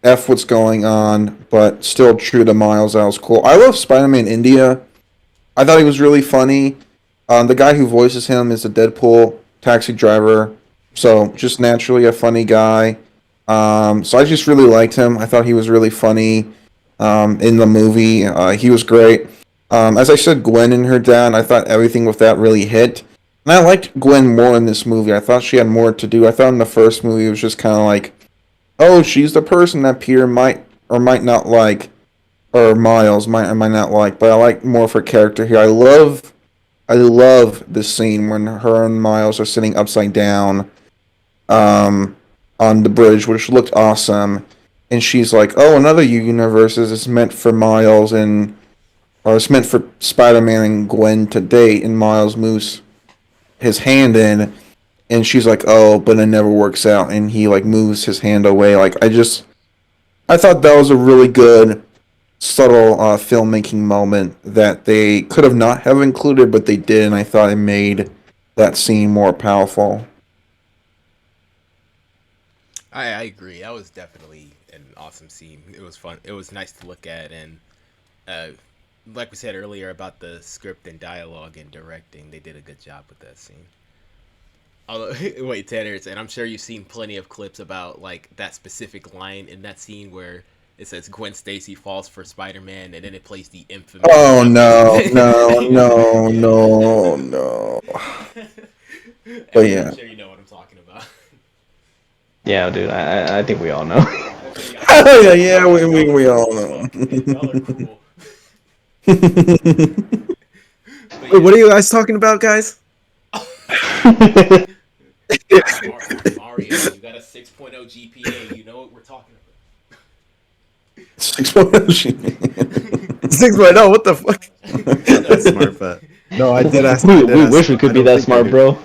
"F what's going on," but still true to Miles. That was cool. I love Spider-Man India. I thought he was really funny. The guy who voices him is a Deadpool taxi driver, so just naturally a funny guy. So I just really liked him. I thought he was really funny in the movie. He was great. As I said, Gwen and her dad, I thought everything with that really hit. And I liked Gwen more in this movie. I thought she had more to do. I thought in the first movie it was just kind of like, oh, she's the person that Peter might or might not like, or Miles might or might not like. But I like more of her character here. I love the scene when her and Miles are sitting upside down, um, on the bridge, which looked awesome. And she's like, "Oh, another universe is meant for Miles and or it's meant for Spider-Man and Gwen to date." And Miles moves his hand in, and she's like, "Oh, but it never works out." And he like moves his hand away. I thought that was a really good subtle filmmaking moment that they could have not have included, but they did, and I thought it made that scene more powerful. I agree. That was definitely an awesome scene. It was fun. It was nice to look at, and uh, like we said earlier about the script and dialogue and directing, they did a good job with that scene. Although, wait, Tanner, and I'm sure you've seen plenty of clips about like that specific line in that scene where it says Gwen Stacy falls for Spider-Man, and then it plays the infamous. Oh no, no, no, no, no. But I'm yeah. sure you know what I'm talking about. Yeah, dude, I think we all know. Yeah, yeah, we all know. Y'all are cool. But Wait, what yeah, are you guys talking about, guys? Mario, you got a 6.0 GPA. You know what we're talking 6.0. 6.0, what the fuck? That's smart, but no, I did ask. I did we ask wish we him. could I be don't that think I smart, bro.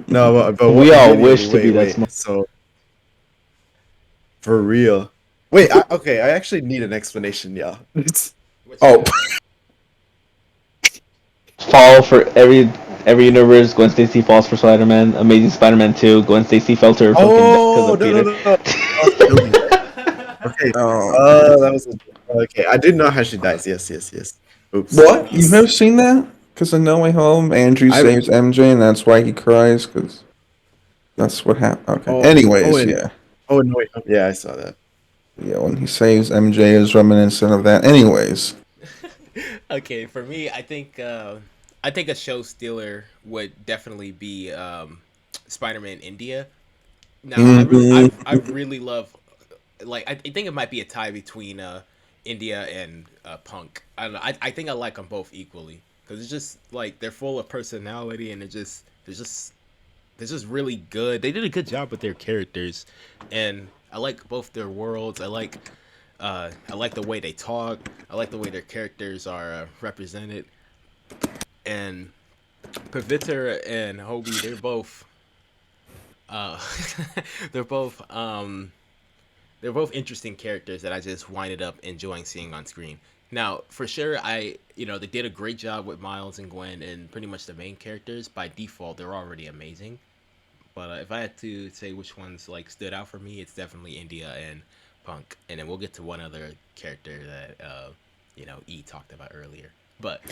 No, but We what, all wait, wish to wait, be that wait. smart. So for real. Wait, okay, I actually need an explanation, yeah. about. Oh, Fall for every universe. Gwen Stacy falls for Spider-Man. Amazing Spider-Man 2. Gwen Stacy fell to her fucking because Oh, of no, no, Peter. no, no. Okay. oh. That was okay. I didn't know how she dies. Yes, yes, yes. Oops. What? You've never seen that? Because in No Way Home, Andrew I saves MJ, and that's why he cries. Because that's what happened. Okay. oh Anyways, and yeah, oh no wait. Yeah, I saw that. yeah. When he saves MJ, is reminiscent of that. Anyways, Okay, for me, I think a show stealer would definitely be Spider-Man India. Now, I really love, like, I think it might be a tie between India and Punk. I don't know. I think I like them both equally because it's just like they're full of personality and they're just really good. They did a good job with their characters, and I like both their worlds. I like the way they talk. I like the way their characters are represented, and Pavitra and Hobie, uh, they're both they're both interesting characters that I just winded up enjoying seeing on screen. Now, for sure, they did a great job with Miles and Gwen and pretty much the main characters. By default, they're already amazing. But if I had to say which ones like stood out for me, it's definitely India and Punk. And then we'll get to one other character that E talked about earlier. But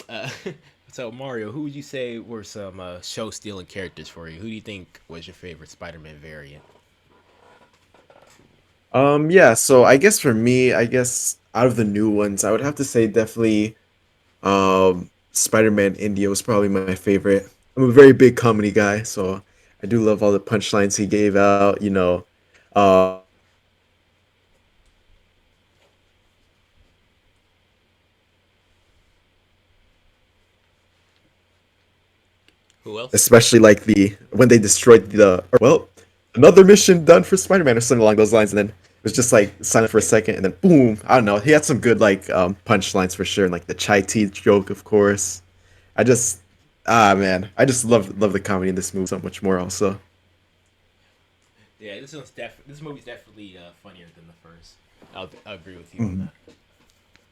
uh, so Mario, who would you say were some show stealing characters for you? Who do you think was your favorite Spider-Man variant? Yeah, so I guess for me, I guess out of the new ones, I would have to say definitely Spider-Man India was probably my favorite. I'm a very big comedy guy, so I do love all the punchlines he gave out. Uh, Who else? especially like the when they destroyed another mission done for Spider-Man or something along those lines, and then it was just like silent for a second, and then boom. I don't know. He had some good like punchlines for sure, and like the chai tea joke, of course. I just man, I just love the comedy in this movie so much more. Also, Yeah, this movie's definitely funnier than the first. I'll agree with you on Mhm. that.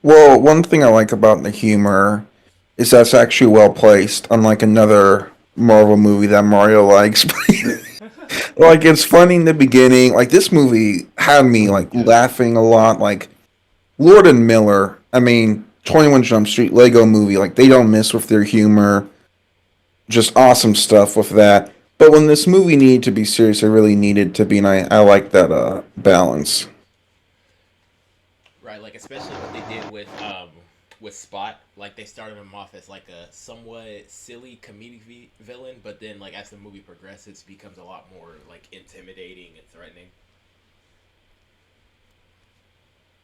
Well, one thing I like about the humor is that's actually well placed, unlike another Marvel movie that Mario likes. Like it's funny in the beginning. Like this movie had me like laughing a lot. Like Lord and Miller. I mean, 21 Jump Street, Lego Movie. Like they don't miss with their humor. Just awesome stuff with that. But when this movie needed to be serious, it really needed to be, and I like that balance. Right, like especially what they did with Spot. Like they started him off as like a somewhat silly comedic villain, but then like as the movie progresses, becomes a lot more like intimidating and threatening.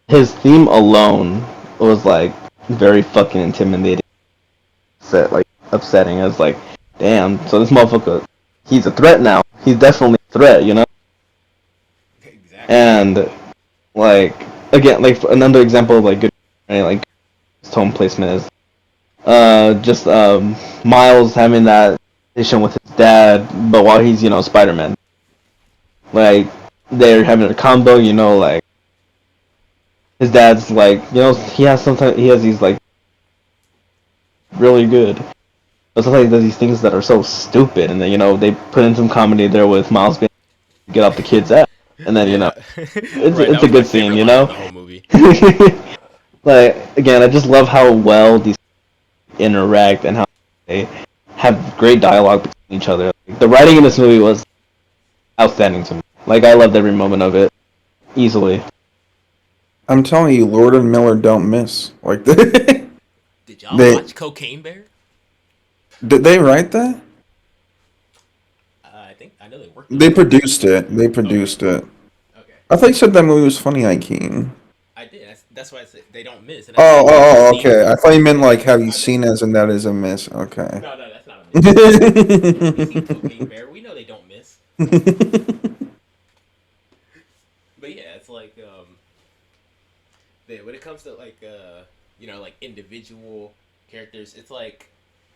His theme alone was like very fucking intimidating, like upsetting. It's like, damn. So this motherfucker, he's a threat now. He's definitely a threat, you know. Exactly. And like again, like another example of like good, right, like tone placement is just Miles having that conversation with his dad, but while he's Spider Man, like they're having a combo, like his dad's like he has these like really good, but sometimes he does these things that are so stupid, and then they put in some comedy there with Miles being get off the kid's ass, and then Yeah, it's right. That it's a was my good scene, favorite you line in know. the whole movie. Like again, I just love how well these interact and how they have great dialogue between each other. Like, the writing in this movie was outstanding to me. Like I loved every moment of it easily. I'm telling you, Lord and Miller don't miss. Like Did y'all they watch Cocaine Bear? did they write that? I think I know they worked on They it. produced it. They Okay, produced it. okay. I thought you said that movie was funny, Ikeen. I did. That's why I said they don't miss, and I Oh, said, have you oh, oh, seen? okay. I thought you meant Yeah, like, have you I miss. seen as in that is a miss? Okay. No, that's not a miss. We seen Cocaine Bear. We know they don't miss. But yeah, it's like when it comes to like like individual characters, it's like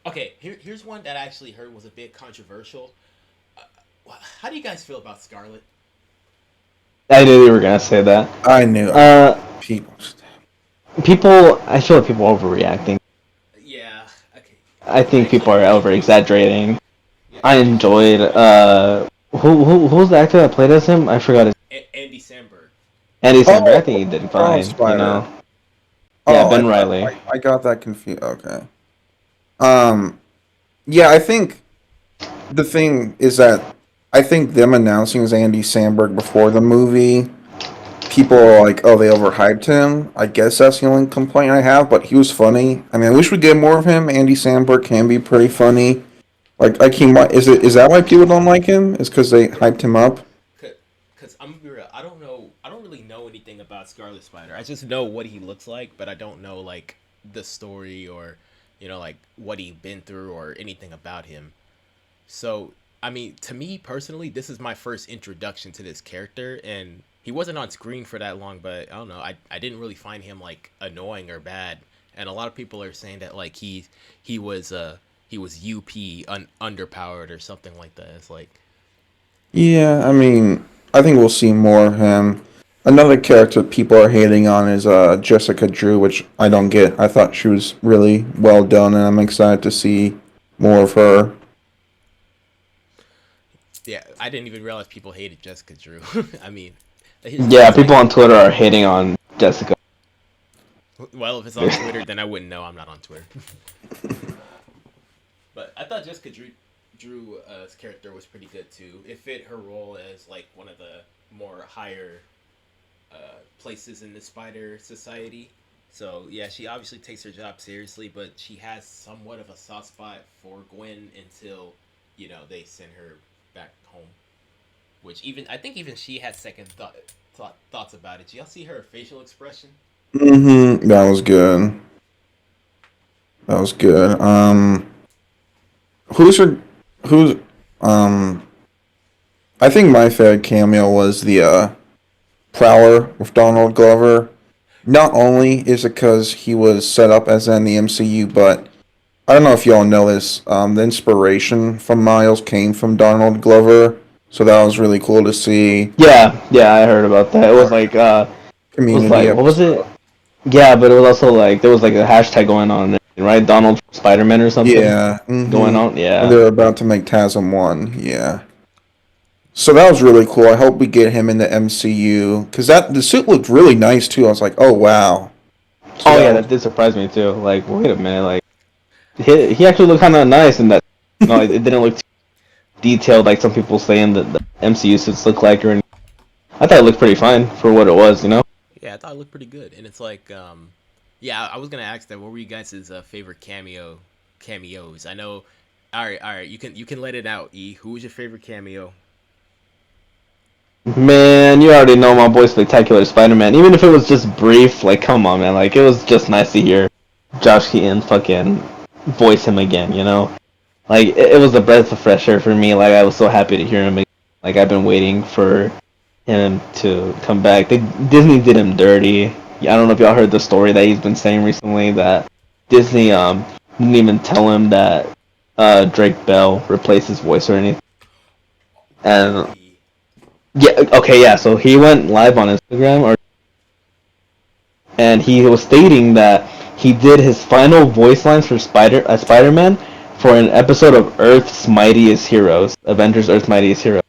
okay. Here's one that I actually heard was a bit controversial. How do you guys feel about Scarlet? I knew you were gonna say that. I knew. Uh, People. I feel like people are overreacting. Yeah. Okay. I think people Actually, are over Andy. exaggerating. Yeah, I Andy enjoyed Samberg. who was the actor that played as him? I forgot his Andy Samberg. Andy Samberg. I Oh, think he did Charles fine. Spider. Yeah, Oh, Ben Riley. I got that confused. Okay. Um. Yeah, I think the thing is that I think them announcing as Andy Samberg before the movie, people are like, "Oh, they overhyped him." I guess that's the only complaint I have. But he was funny. I mean, I wish we get more of him. Andy Samberg can be pretty funny. Like he might. Is that why people don't like him? Is because they hyped him up? Because I'm gonna be real, I don't know. I don't really know anything about Scarlet Spider. I just know what he looks like, but I don't know like the story or like what he been through or anything about him. So I mean, to me personally, this is my first introduction to this character, and he wasn't on screen for that long. But I don't know. I didn't really find him like annoying or bad. And a lot of people are saying that like he was he was underpowered or something like that. It's like Yeah, I mean, I think we'll see more of him. Another character people are hating on is Jessica Drew, which I don't get. I thought she was really well done, and I'm excited to see more of her. yeah, I didn't even realize people hated Jessica Drew. I mean, Yeah, it's people like, on Twitter are hating on Jessica. well, if it's on Twitter, then I wouldn't know. I'm not on Twitter. But I thought Jessica Drew's character was pretty good too. It fit her role as like one of the more higher places in the Spider Society. So yeah, she obviously takes her job seriously, but she has somewhat of a soft spot for Gwen until they send her back home. Which even I think even she had second thoughts about it. Y'all see her facial expression? Mm-hmm. That was good. That was good. Who's her? Who's um? I think my favorite cameo was the Prowler with Donald Glover. Not only is it because he was set up as in the MCU, but I don't know if y'all know this. The inspiration from Miles came from Donald Glover, so that was really cool to see. Yeah, I heard about that. It was like Community what was episode. it? Yeah, but it was also like there was like a hashtag going on, right? Donald Spider Man or something Yeah. going Mm-hmm. on. When Yeah. they're about to make TASM 1. Yeah. So that was really cool. I hope we get him in the MCU because the suit looked really nice too. I was like, oh wow. So Oh that yeah, was that did surprise me too. Like, wait a minute, like he actually looked kind of nice in that. No, it didn't look too detailed like some people saying that the MCU suits look like. Or anything. I thought it looked pretty fine for what it was, you know. Yeah, I thought it looked pretty good. And it's like, yeah, I was gonna ask that. What were you guys' favorite cameos? I know. All right. You can let it out. E, who was your favorite cameo? Man, you already know my boy Spectacular Spider-Man. Even if it was just brief, like, come on, man. Like, it was just nice to hear Josh Keaton fucking voice him again, you know? Like, it was a breath of fresh air for me. Like, I was so happy to hear him again. Like, I've been waiting for him to come back. Disney did him dirty. Yeah, I don't know if y'all heard the story that he's been saying recently that Disney didn't even tell him that Drake Bell replaced his voice or anything. And Really? yeah, okay, yeah. So he went live on Instagram, and he was stating that he did his final voice lines for Spider-Man for an episode of Earth's Mightiest Heroes, Avengers Earth's Mightiest Heroes,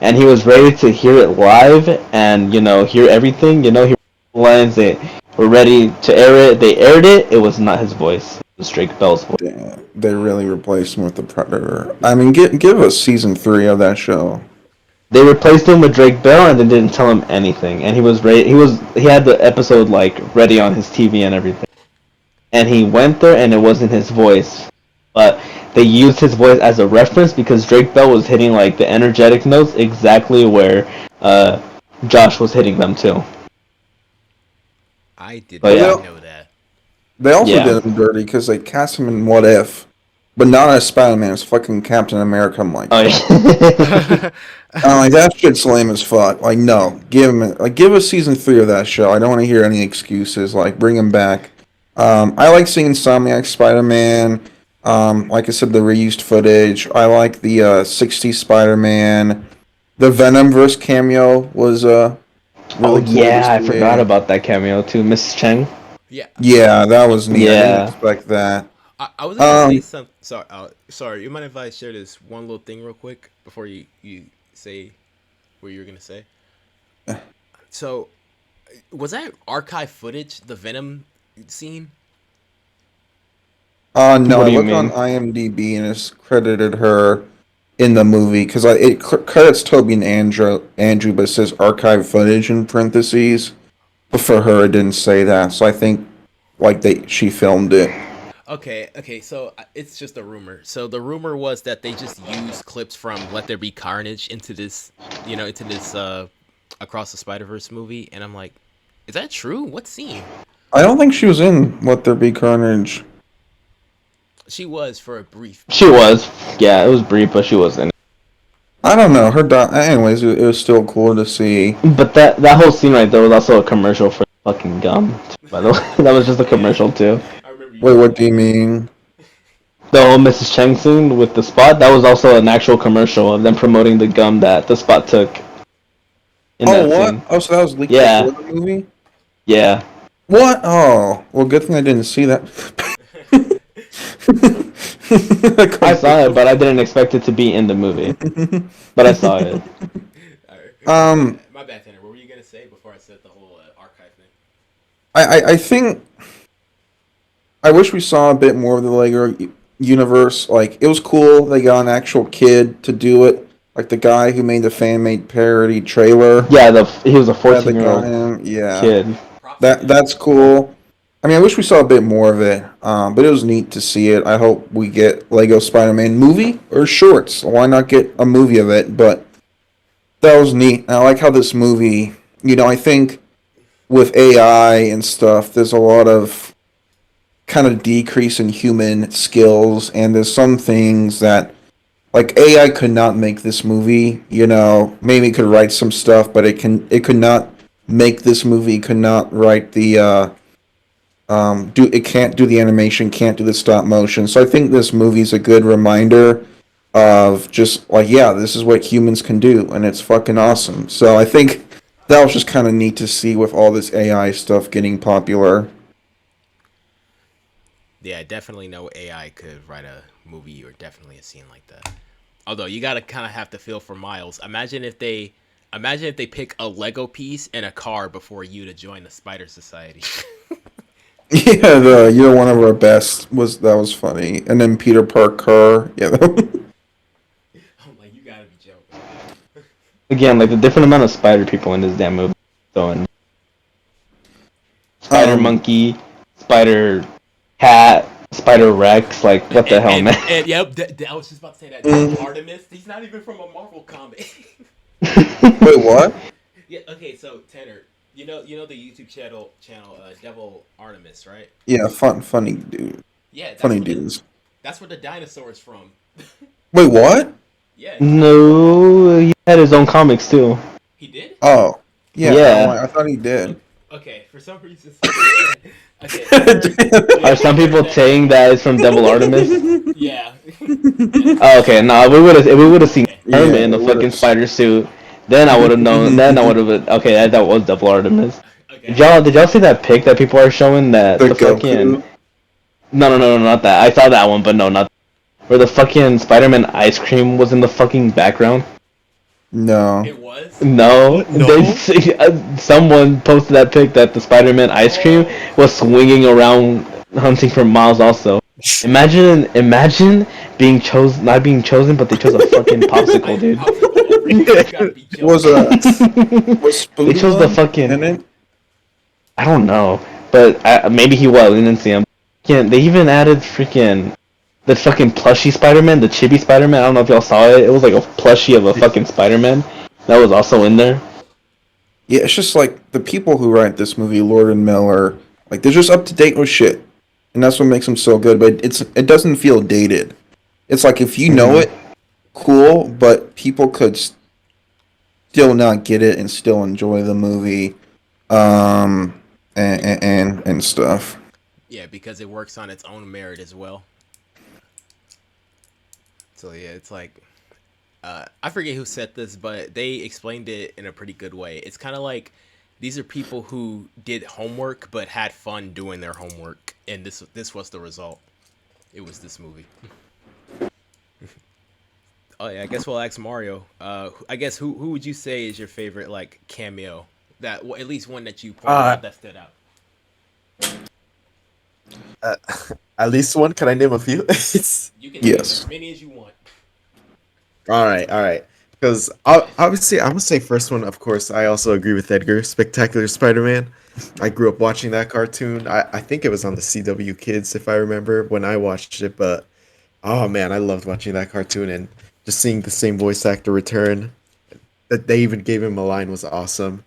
and he was ready to hear it live and hear everything. Hear lines. They were ready to air it. They aired it. It was not his voice. It was Drake Bell's voice. damn, they really replaced him with the Predator. I mean, give us season 3 of that show. They replaced him with Drake Bell and they didn't tell him anything. And he was ready. He had the episode like ready on his TV and everything. And he went there and it wasn't his voice, but they used his voice as a reference because Drake Bell was hitting like the energetic notes exactly where Josh was hitting them too. I did But not yeah, know that. They also yeah. did him dirty because they cast him in What If, but not as Spider-Man, as fucking Captain America. I'm like, Oh yeah. I'm like that shit's lame as fuck. Like, no, give us season 3 of that show. I don't want to hear any excuses. Like, bring him back. I like seeing Insomniac Spider-Man. Like I said, the reused footage. I like the 60s Spider-Man. The Venomverse cameo was Oh really cool yeah, I to forgot see. about that cameo too, Mrs. Cheng. Yeah, Yeah, that was neat. I didn't Yeah. expect that. I was gonna say Um, some. Sorry. You mind if I share this one little thing real quick before you say what you were gonna say? So, was that archive footage, the Venom scene? no, What I do you looked on mean? IMDb and it's credited her in the movie because credits Toby and Andrew, but it says archive footage in parentheses. But for her, it didn't say that, so I think like she filmed it. Okay. So it's just a rumor. So the rumor was that they just used clips from Let There Be Carnage into this, Across the Spider Verse movie, and I'm like, is that true? What scene? I don't think she was in Let There Be Carnage. She was for a brief She moment. was. Yeah, it was brief, but she wasn't. I don't know. Anyways, it was still cool to see. But that whole scene right there was also a commercial for fucking gum. By the way, that was just a Yeah, commercial too. I remember you Wait, saying what do that. you mean? The whole Mrs. Cheng scene with the Spot, that was also an actual commercial of them promoting the gum that the Spot took in Oh, that what? scene. Oh, so that was leaked Yeah, before the movie? yeah. What? Oh, well, good thing I didn't see that. I saw it, but I didn't expect it to be in the movie. But I saw it. All right. um, My bad, Tanner. What were you gonna say before I said the whole archive thing? I think I wish we saw a bit more of the Lego universe. Like, it was cool they got an actual kid to do it. Like the guy who made the fan-made parody trailer. Yeah, he was a Yeah, they got 14-year-old him. Yeah, kid. Props to him. that's cool. I mean, I wish we saw a bit more of it, but it was neat to see it. I hope we get Lego Spider-Man movie or shorts. Why not get a movie of it? But that was neat. And I like how this movie, I think with AI and stuff, there's a lot of kind of decrease in human skills, and there's some things that like AI could not make this movie. Maybe it could write some stuff, but it could not make this movie. Could not write the do it can't do the animation, can't do the stop motion. So I think this movie's a good reminder of just like, yeah, this is what humans can do, and it's fucking awesome. So I think that was just kind of neat to see with all this AI stuff getting popular. Yeah, I definitely know AI could write a movie or definitely a scene like that. Although you gotta kind of have to feel for Miles. Imagine if they pick a Lego piece and a car before you to join the Spider Society. Yeah, the you're one of our best was funny, and then Peter Parker. Yeah, I'm like, you gotta be joking. Again, like the different amount of spider people in this damn movie. So, and Spider Um, Monkey, Spider Cat, Spider Rex. Like, what the hell, man? And yep, I was just about to say that. Mm. Artemis, he's not even from a Marvel comic. wait, what? Yeah. Okay. So Tanner, you know the YouTube channel Devil Artemis, right? Yeah, funny dude, Yeah. That's funny where the dudes. that's where the dinosaur is from. Wait, what? Yeah. No, he had his own comics too. He did. Oh, yeah. Yeah. I thought he did. Okay. For some reason. Okay. I Are some heard people that. saying that it's from Devil Artemis? Yeah. Oh, okay, no, we would have seen Okay. Hermit Yeah, in the it fucking would've. spider suit. Then I would have known. Then I would have. Okay, that was Devil Artemis. Did Okay. y'all see that pic that people are showing that The the fucking Goku. no, not that. I saw that one, but no, not where the fucking Spider-Man ice cream was in the fucking background. No. It was. No, No. someone posted that pic that the Spider-Man ice cream Oh. was swinging around hunting for Miles. Also, imagine not being chosen, but they chose a fucking popsicle, dude. Popsicle. You gotta be joking. Was was They chose the Spooderman fucking. in it? I don't know, but maybe he was. We didn't see him. Yeah, they even added freaking the fucking plushie Spider-Man, the chibi Spider-Man. I don't know if y'all saw it. It was like a plushie of a fucking Spider-Man that was also in there. Yeah, it's just like the people who write this movie, Lord and Miller, like they're just up to date with shit, and that's what makes them so good. But it doesn't feel dated. It's like if you know it, cool, but people could still not get it and still enjoy the movie, and stuff. Yeah, because it works on its own merit as well. So yeah, it's like I forget who said this, but they explained it in a pretty good way. It's kind of like these are people who did homework but had fun doing their homework, and this was the result. It was this movie. Oh yeah, I guess we'll ask Mario. I guess who would you say is your favorite like cameo? That at least one that you pointed Uh, out that stood out. uh, at least one. Can I name a few? You can name Yes. as many as you want. All right, all right. Because obviously, I'm gonna say first one. Of course, I also agree with Edgar. Spectacular Spider-Man. I grew up watching that cartoon. I think it was on the CW Kids, if I remember when I watched it. But oh man, I loved watching that cartoon and just seeing the same voice actor return. That they even gave him a line was awesome.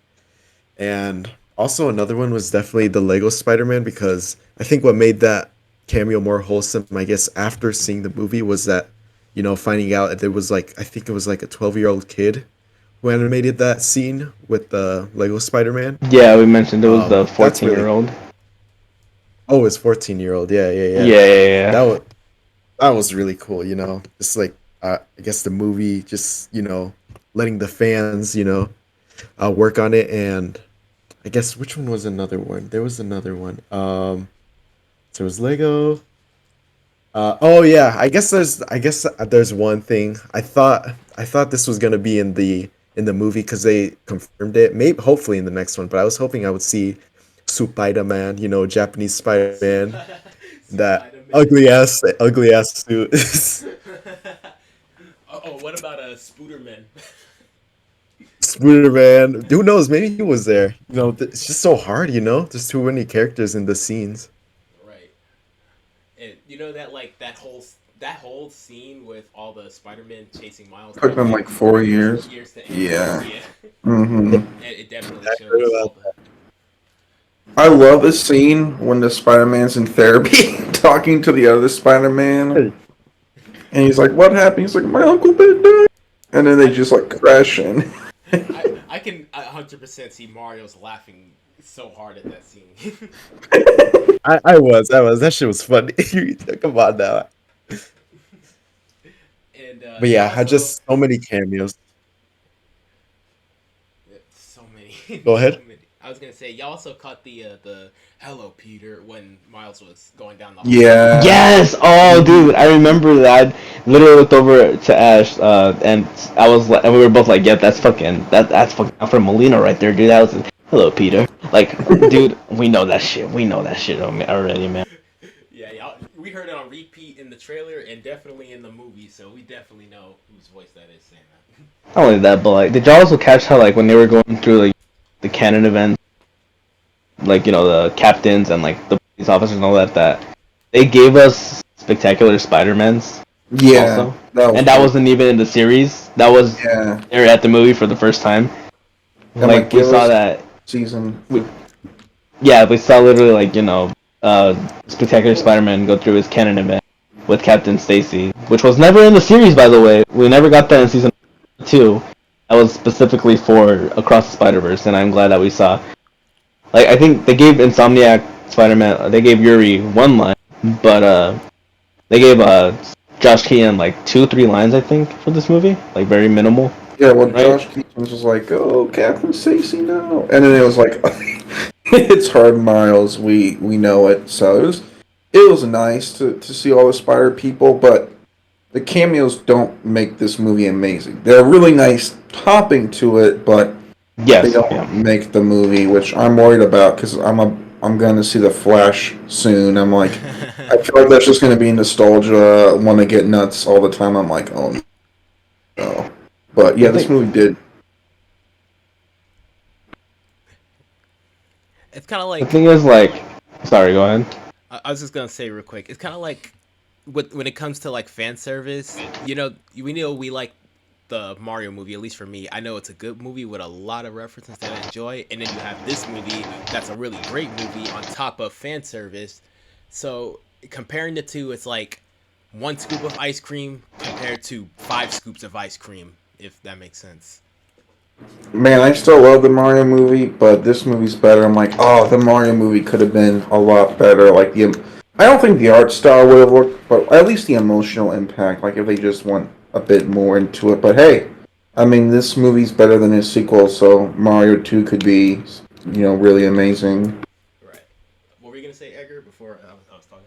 And also another one was definitely the Lego Spider-Man because I think what made that cameo more wholesome, I guess, after seeing the movie was that, finding out that there was like I think it was like a 12-year-old kid who animated that scene with the Lego Spider-Man. Yeah, we mentioned it was the That's really 14-year-old. oh, it's 14-year-old. Yeah, yeah, Yeah, yeah. yeah, yeah. That was that was really cool, Just like I guess the movie just, letting the fans, work on it and I guess which one was another one? There was another one. So it was Lego. Oh yeah, I guess there's one thing. I thought this was gonna be in the movie because they confirmed it. Maybe hopefully in the next one, but I was hoping I would see Spider Man, Japanese Spider Man, that Spider-Man. ugly ass suit. Oh, what about a Spooderman? Spider-Man. Who knows? Maybe he was there. You know, it's just so hard. You know, there's too many characters in the scenes. Right. And you know that like that whole scene with all the Spider-Man chasing Miles Took them like 4 years. years to Yeah. yeah. Mm-hmm. It definitely showed us all the I love the scene when the Spider-Man's in therapy talking to the other Spider-Man. And he's like, what happened? He's like, my Uncle Ben died. And then they just like crash in. I can 100% see Mario's laughing so hard at that scene. I was. That shit was funny. Come on now. And But yeah, I also, just so many cameos. so many. Go ahead. So many. I was gonna say y'all also caught the "Hello, Peter" when Miles was going down the hall. Yeah. Yes! Oh, dude, I remember that. I literally looked over to Ash, and I was like, and we were both like, "Yep, that's fucking Alfred Molina right there, dude." That was hello, Peter. Like, dude, we know that shit. We know that shit already, man. Yeah, y'all, we heard it on repeat in the trailer and definitely in the movie, so we definitely know whose voice that is saying that. Not only that, but like, did y'all also catch how like when they were going through like the canon events, like the captains and like the police officers and all that they gave us spectacular Spider-Mans Yeah. also, That that wasn't even in the series. That was yeah. there at the movie for the first time. And, Like we give saw us that. season. Yeah, we saw literally like spectacular Spider-Man go through his canon event with Captain Stacy, which was never in the series, by the way. We never got that in season 2. That was specifically for Across the Spider-Verse, and I'm glad that we saw. Like, I think they gave Insomniac Spider-Man, they gave Yuri one line, but they gave Josh Keaton like 2-3 lines, I think, for this movie, like very minimal. Yeah, well, Right. Josh Keaton was just like, "Oh, Captain Stacy, no," and then it was like, "It's hard, Miles. We know it." So it was nice to see all the Spider people, but the cameos don't make this movie amazing. They're really nice topping to it, but Yes, they don't yeah. make the movie, which I'm worried about because I'm going to see the Flash soon. I'm like, I feel like that's just going to be nostalgia. Want to get nuts all the time. I'm like, oh no. But yeah, this movie did. It's kind of The like thing is, like, sorry, go ahead. I was just gonna say real quick. It's kind of like when it comes to like fan service. We know we like the Mario movie. At least for me, I know it's a good movie with a lot of references that I enjoy, and then you have this movie that's a really great movie on top of fan service. So comparing the two, it's like one scoop of ice cream compared to 5 scoops of ice cream, if that makes sense. Man, I still love the Mario movie, but this movie's better. I'm like, oh, the Mario movie could have been a lot better. Like I don't think the art style would have worked, but at least the emotional impact. Like if they just went a bit more into it. But hey, I mean, this movie's better than its sequel, so Mario 2 could be, really amazing. Right. What were you gonna say, Edgar? Before I was talking.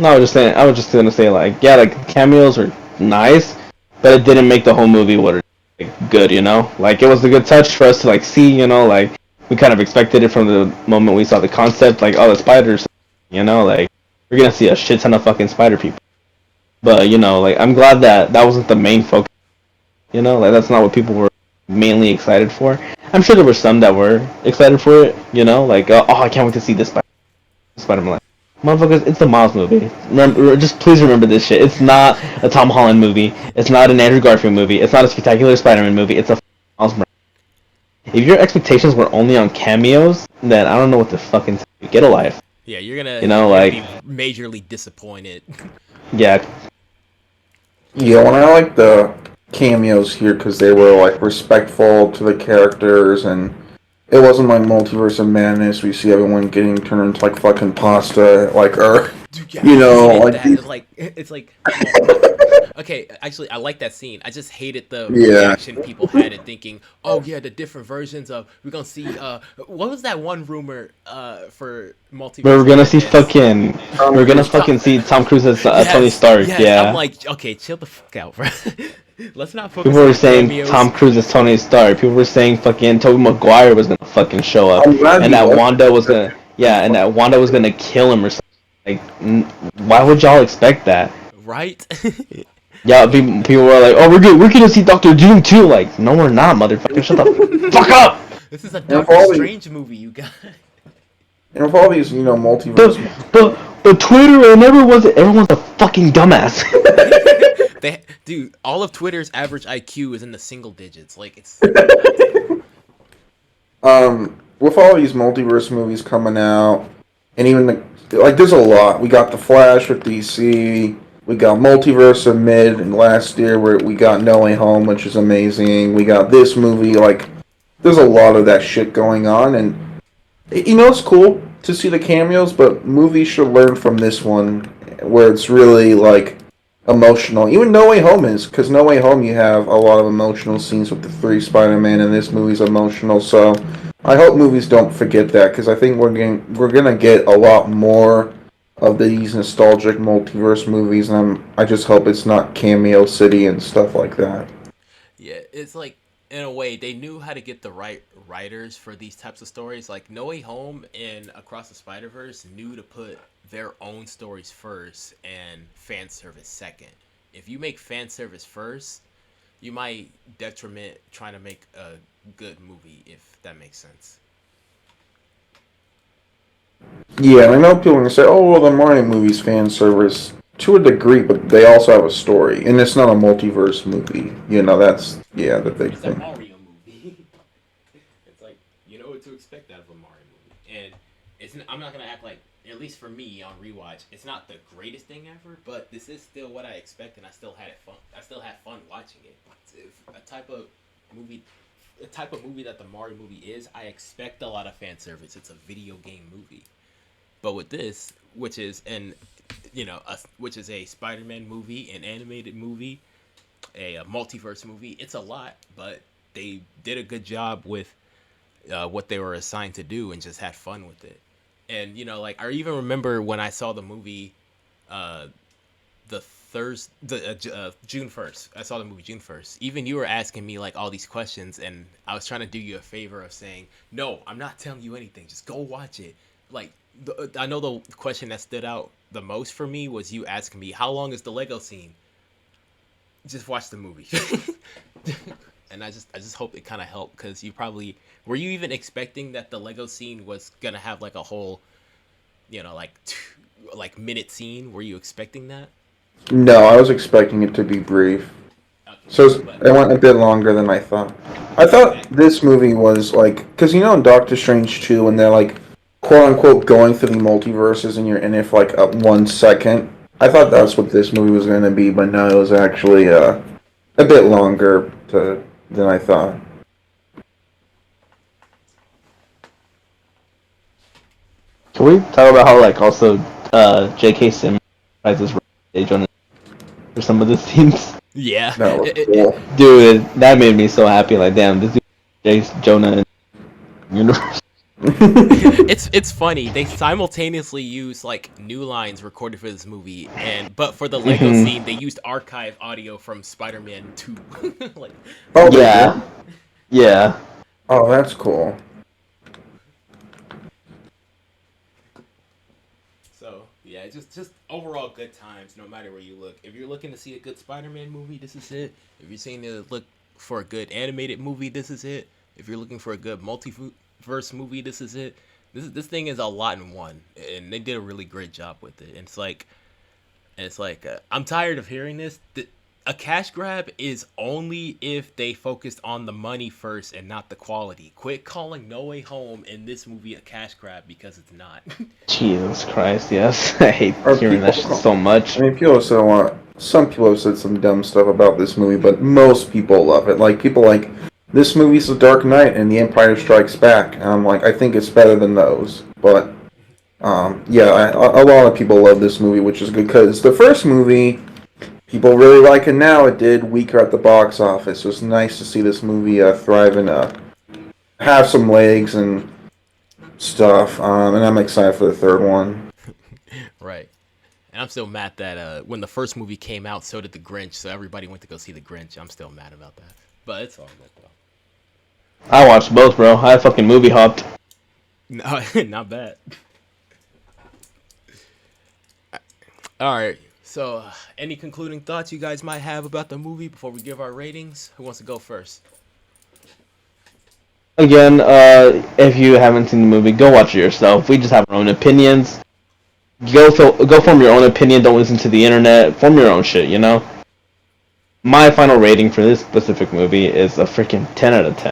No, I was just gonna say, like, yeah, like, cameos are nice, but it didn't make the whole movie what it good, Like, it was a good touch for us to, like, see, like, we kind of expected it from the moment we saw the concept, like, oh, the spiders, like, we're gonna see a shit ton of fucking spider people. But, like, I'm glad that wasn't the main focus, like, that's not what people were mainly excited for. I'm sure there were some that were excited for it, like, oh, I can't wait to see this Spider-Man. Motherfuckers, it's the Miles movie. Remember, just please remember this shit. It's not a Tom Holland movie. It's not an Andrew Garfield movie. It's not a Spectacular Spider-Man movie. It's a Miles Morales. If your expectations were only on cameos, then I don't know what to fucking tell you. Get a life. Yeah, you're gonna like, be majorly disappointed. Yeah. Yeah, when I like the cameos here because they were like respectful to the characters and it wasn't like Multiverse of Madness. We see everyone getting turned into like fucking pasta, like Dude, yeah, like that. It's like okay, actually, I like that scene. I just hated the reaction people had it thinking, oh yeah, the different versions of we're gonna see. What was that one rumor for Multiverse? We're gonna see fucking. We're gonna fucking see Tom Cruise as Tony Stark. Yes. Yeah. I'm like, okay, chill the fuck out, bro. Let's not focus. People were on saying cameos. Tom Cruise as Tony Stark. People were saying fucking Tobey Maguire was gonna fucking show up, I'm glad and he that was. Wanda was gonna. Yeah, and that Wanda was gonna kill him or something. Like, why would y'all expect that? Right? Yeah, people were like, "Oh, we're gonna see Doctor Doom too." Like, no, we're not, motherfucker. Shut the fuck up. This is a And with Doctor all these, Strange movie, you guys. and with all these, But multiverse. but Twitter and everyone's a fucking dumbass. Dude, all of Twitter's average IQ is in the single digits. Like it's With all these multiverse movies coming out, and even there's a lot. We got the Flash with DC. We got Multiverse of Mid and last year where we got No Way Home, which is amazing. We got this movie. Like, there's a lot of that shit going on, and it's cool to see the cameos, but movies should learn from this one, where it's really like emotional. Even No Way Home is, because No Way Home you have a lot of emotional scenes with the three Spider-Man, and this movie's emotional. So I hope movies don't forget that, because I think we're gonna get a lot more of these nostalgic multiverse movies, and I just hope it's not Cameo City and stuff like that. yeah, it's like in a way they knew how to get the right writers for these types of stories. Like No Way Home and Across the Spider-Verse knew to put their own stories first and fan service second. If you make fan service first, you might detriment trying to make a good movie, if that makes sense. Yeah, and I know people are gonna say, "Oh, well, the Mario movies fan service." To a degree, but they also have a story, and it's not a multiverse movie. That's the big It's a thing. Mario movie. It's like you know what to expect out of a Mario movie, and I'm not gonna act like, at least for me on rewatch, it's not the greatest thing ever, but this is still what I expect, and I still had it fun. I still had fun watching it. If a type of movie, that the Mario movie is, I expect a lot of fan service. It's a video game movie, but with this, which is which is a Spider-Man movie, an animated movie, a multiverse movie. It's a lot, but they did a good job with what they were assigned to do and just had fun with it. And like I even remember when I saw the movie, the June 1st. I saw the movie June 1st. Even you were asking me like all these questions, and I was trying to do you a favor of saying, no, I'm not telling you anything. Just go watch it. Like I know the question that stood out the most for me was you asking me how long is the Lego scene. Just watch the movie. And I just hope it kind of helped, because were you even expecting that the Lego scene was gonna have like a whole like minute scene? Were you expecting that? No, I was expecting it to be brief, Okay, so but it went a bit longer than I thought. I thought this movie was like, because in Doctor Strange 2, when they're like, quote unquote, going through the multiverses, and you're in it for like 1 second. I thought that's what this movie was going to be, but no, it was actually a bit longer than I thought. Can we talk about how like also J.K. Simmons tries his stage on for some of the scenes? yeah, That was cool. Dude, that made me so happy. Like, damn, this dude, Jonah in the universe. it's funny. They simultaneously use like new lines recorded for this movie, but for the Lego scene, they used archive audio from Spider-Man 2. Like, Oh, they Yeah. did? Yeah. Oh, that's cool. so yeah, just overall good times, no matter where you look. If you're looking to see a good Spider-Man movie, this is it. If you're seeing to look for a good animated movie, this is it. If you're looking for a good multiverse movie, this is it. This thing is a lot in one, and they did a really great job with it. And it's like I'm tired of hearing this. A cash grab is only if they focused on the money first and not the quality. Quit calling No Way Home in this movie a cash grab, because it's not. Jesus Christ, yes. I hate Are hearing that people- shit so much. I mean, people have said a lot. Some people have said some dumb stuff about this movie, but most people love it. Like, people like, this movie's The Dark Knight and The Empire Strikes Back. And I'm like, I think it's better than those. But, yeah, a lot of people love this movie, which is good, because the first movie, people really like it now. It did weaker at the box office. So it's nice to see this movie thrive and have some legs and stuff. And I'm excited for the third one. Right. And I'm still mad that when the first movie came out, so did The Grinch. So everybody went to go see The Grinch. I'm still mad about that. But it's all good, though. I watched both, bro. I fucking movie hopped. No, not bad. All right. So, any concluding thoughts you guys might have about the movie before we give our ratings? Who wants to go first? Again, if you haven't seen the movie, go watch it yourself. We just have our own opinions. Go form your own opinion. Don't listen to the internet. Form your own shit. You know. My final rating for this specific movie is a freaking 10 out of 10.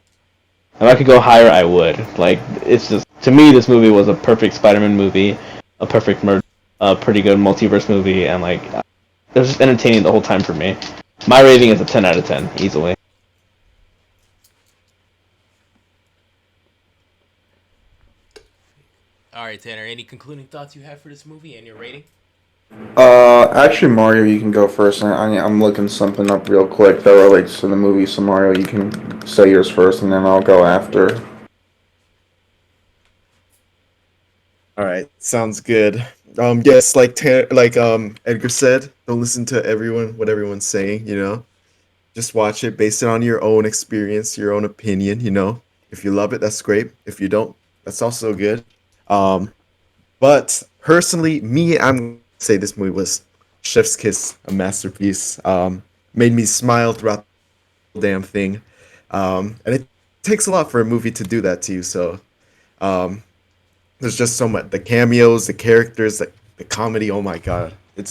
If I could go higher, I would. Like, it's just, to me, this movie was a perfect Spider-Man movie, a perfect a pretty good multiverse movie, and like, it was just entertaining the whole time for me. My rating is a 10 out of 10, easily. All right, Tanner. Any concluding thoughts you have for this movie and your rating? Actually, Mario, you can go first. I'm looking something up real quick that relates to the movie. So Mario, you can say yours first, and then I'll go after. All right, sounds good. Yes, Edgar said, don't listen to what everyone's saying. Just watch it, base it on your own experience, your own opinion. If you love it, that's great. If you don't, that's also good. But personally, I'm gonna say this movie was Chef's Kiss, a masterpiece. Made me smile throughout the damn thing. And it takes a lot for a movie to do that to you. So, there's just so much, the cameos, the characters, the comedy. Oh my god, it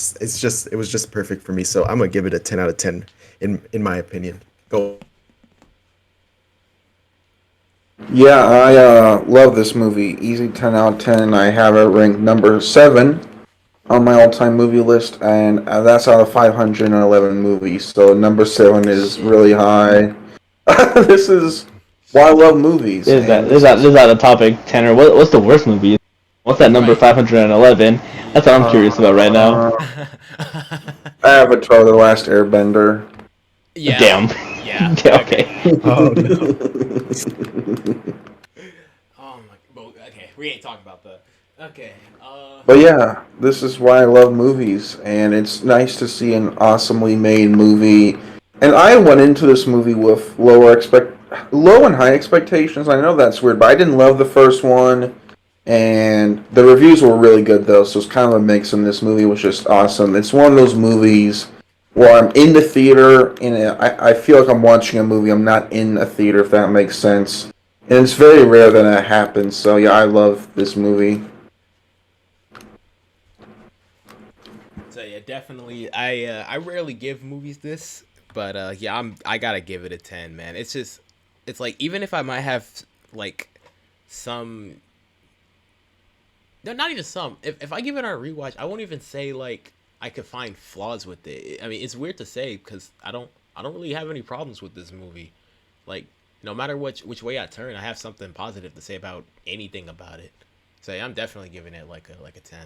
was just perfect for me. So I'm gonna give it a 10 out of 10 in my opinion. Go. Yeah, I love this movie. Easy 10 out of 10. I have it ranked number 7 on my all-time movie list, and that's out of 511 movies. So number 7 is really high. This is why I love movies. Is that the topic, Tanner? What's the worst movie? What's that number Right. 511? That's what I'm curious about right now. Avatar: The Last Airbender. Yeah. Damn. Yeah. Yeah, okay. Oh no. Oh my. Well, okay, we ain't talking about that. Okay. But yeah, this is why I love movies, and it's nice to see an awesomely made movie. And I went into this movie with low and high expectations. I know that's weird, but I didn't love the first one, and the reviews were really good though. So it's kind of a mix, and this movie was just awesome. It's one of those movies where I'm in the theater, and I feel like I'm watching a movie. I'm not in a theater, if that makes sense. And it's very rare that that happens. So yeah, I love this movie. So yeah, definitely. I rarely give movies this, but yeah, I gotta give it a 10, man. It's like even if I might have like some, no, not even some. If I give it a rewatch, I won't even say like I could find flaws with it. I mean, it's weird to say because I don't really have any problems with this movie. Like no matter which way I turn, I have something positive to say about anything about it. So yeah, I'm definitely giving it like a 10.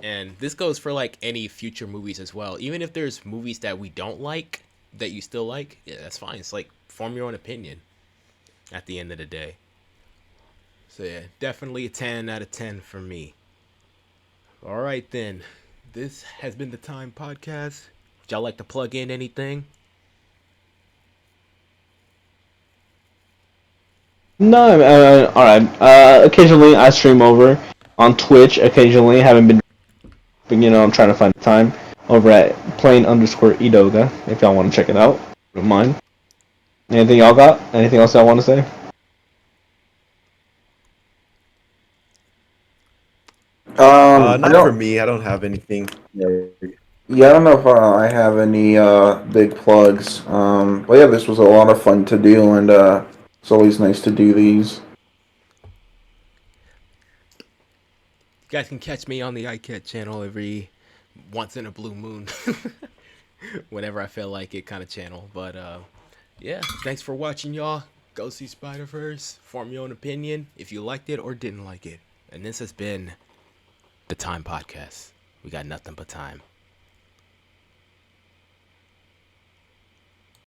And this goes for like any future movies as well. Even if there's movies that we don't like that you still like, yeah, that's fine. It's like form your own opinion at the end of the day. So yeah, definitely a 10 out of 10 for me. All right then. This has been the Time Podcast. Would y'all like to plug in anything? No, all right. Occasionally I stream over on Twitch. Occasionally, haven't been, but I'm trying to find the time over at plain_Idoga. If y'all want to check it out, don't mind. Anything y'all got? Anything else y'all want to say? I Not for don't. me. I don't have anything. Yeah, I don't know if I have any big plugs. But yeah, this was a lot of fun to do, and it's always nice to do these. You guys can catch me on the iCat channel every once in a blue moon. Whenever I feel like it, kind of channel. But yeah, thanks for watching, y'all. Go see Spider-Verse. Form your own opinion if you liked it or didn't like it. And this has been the Time Podcast. We got nothing but time.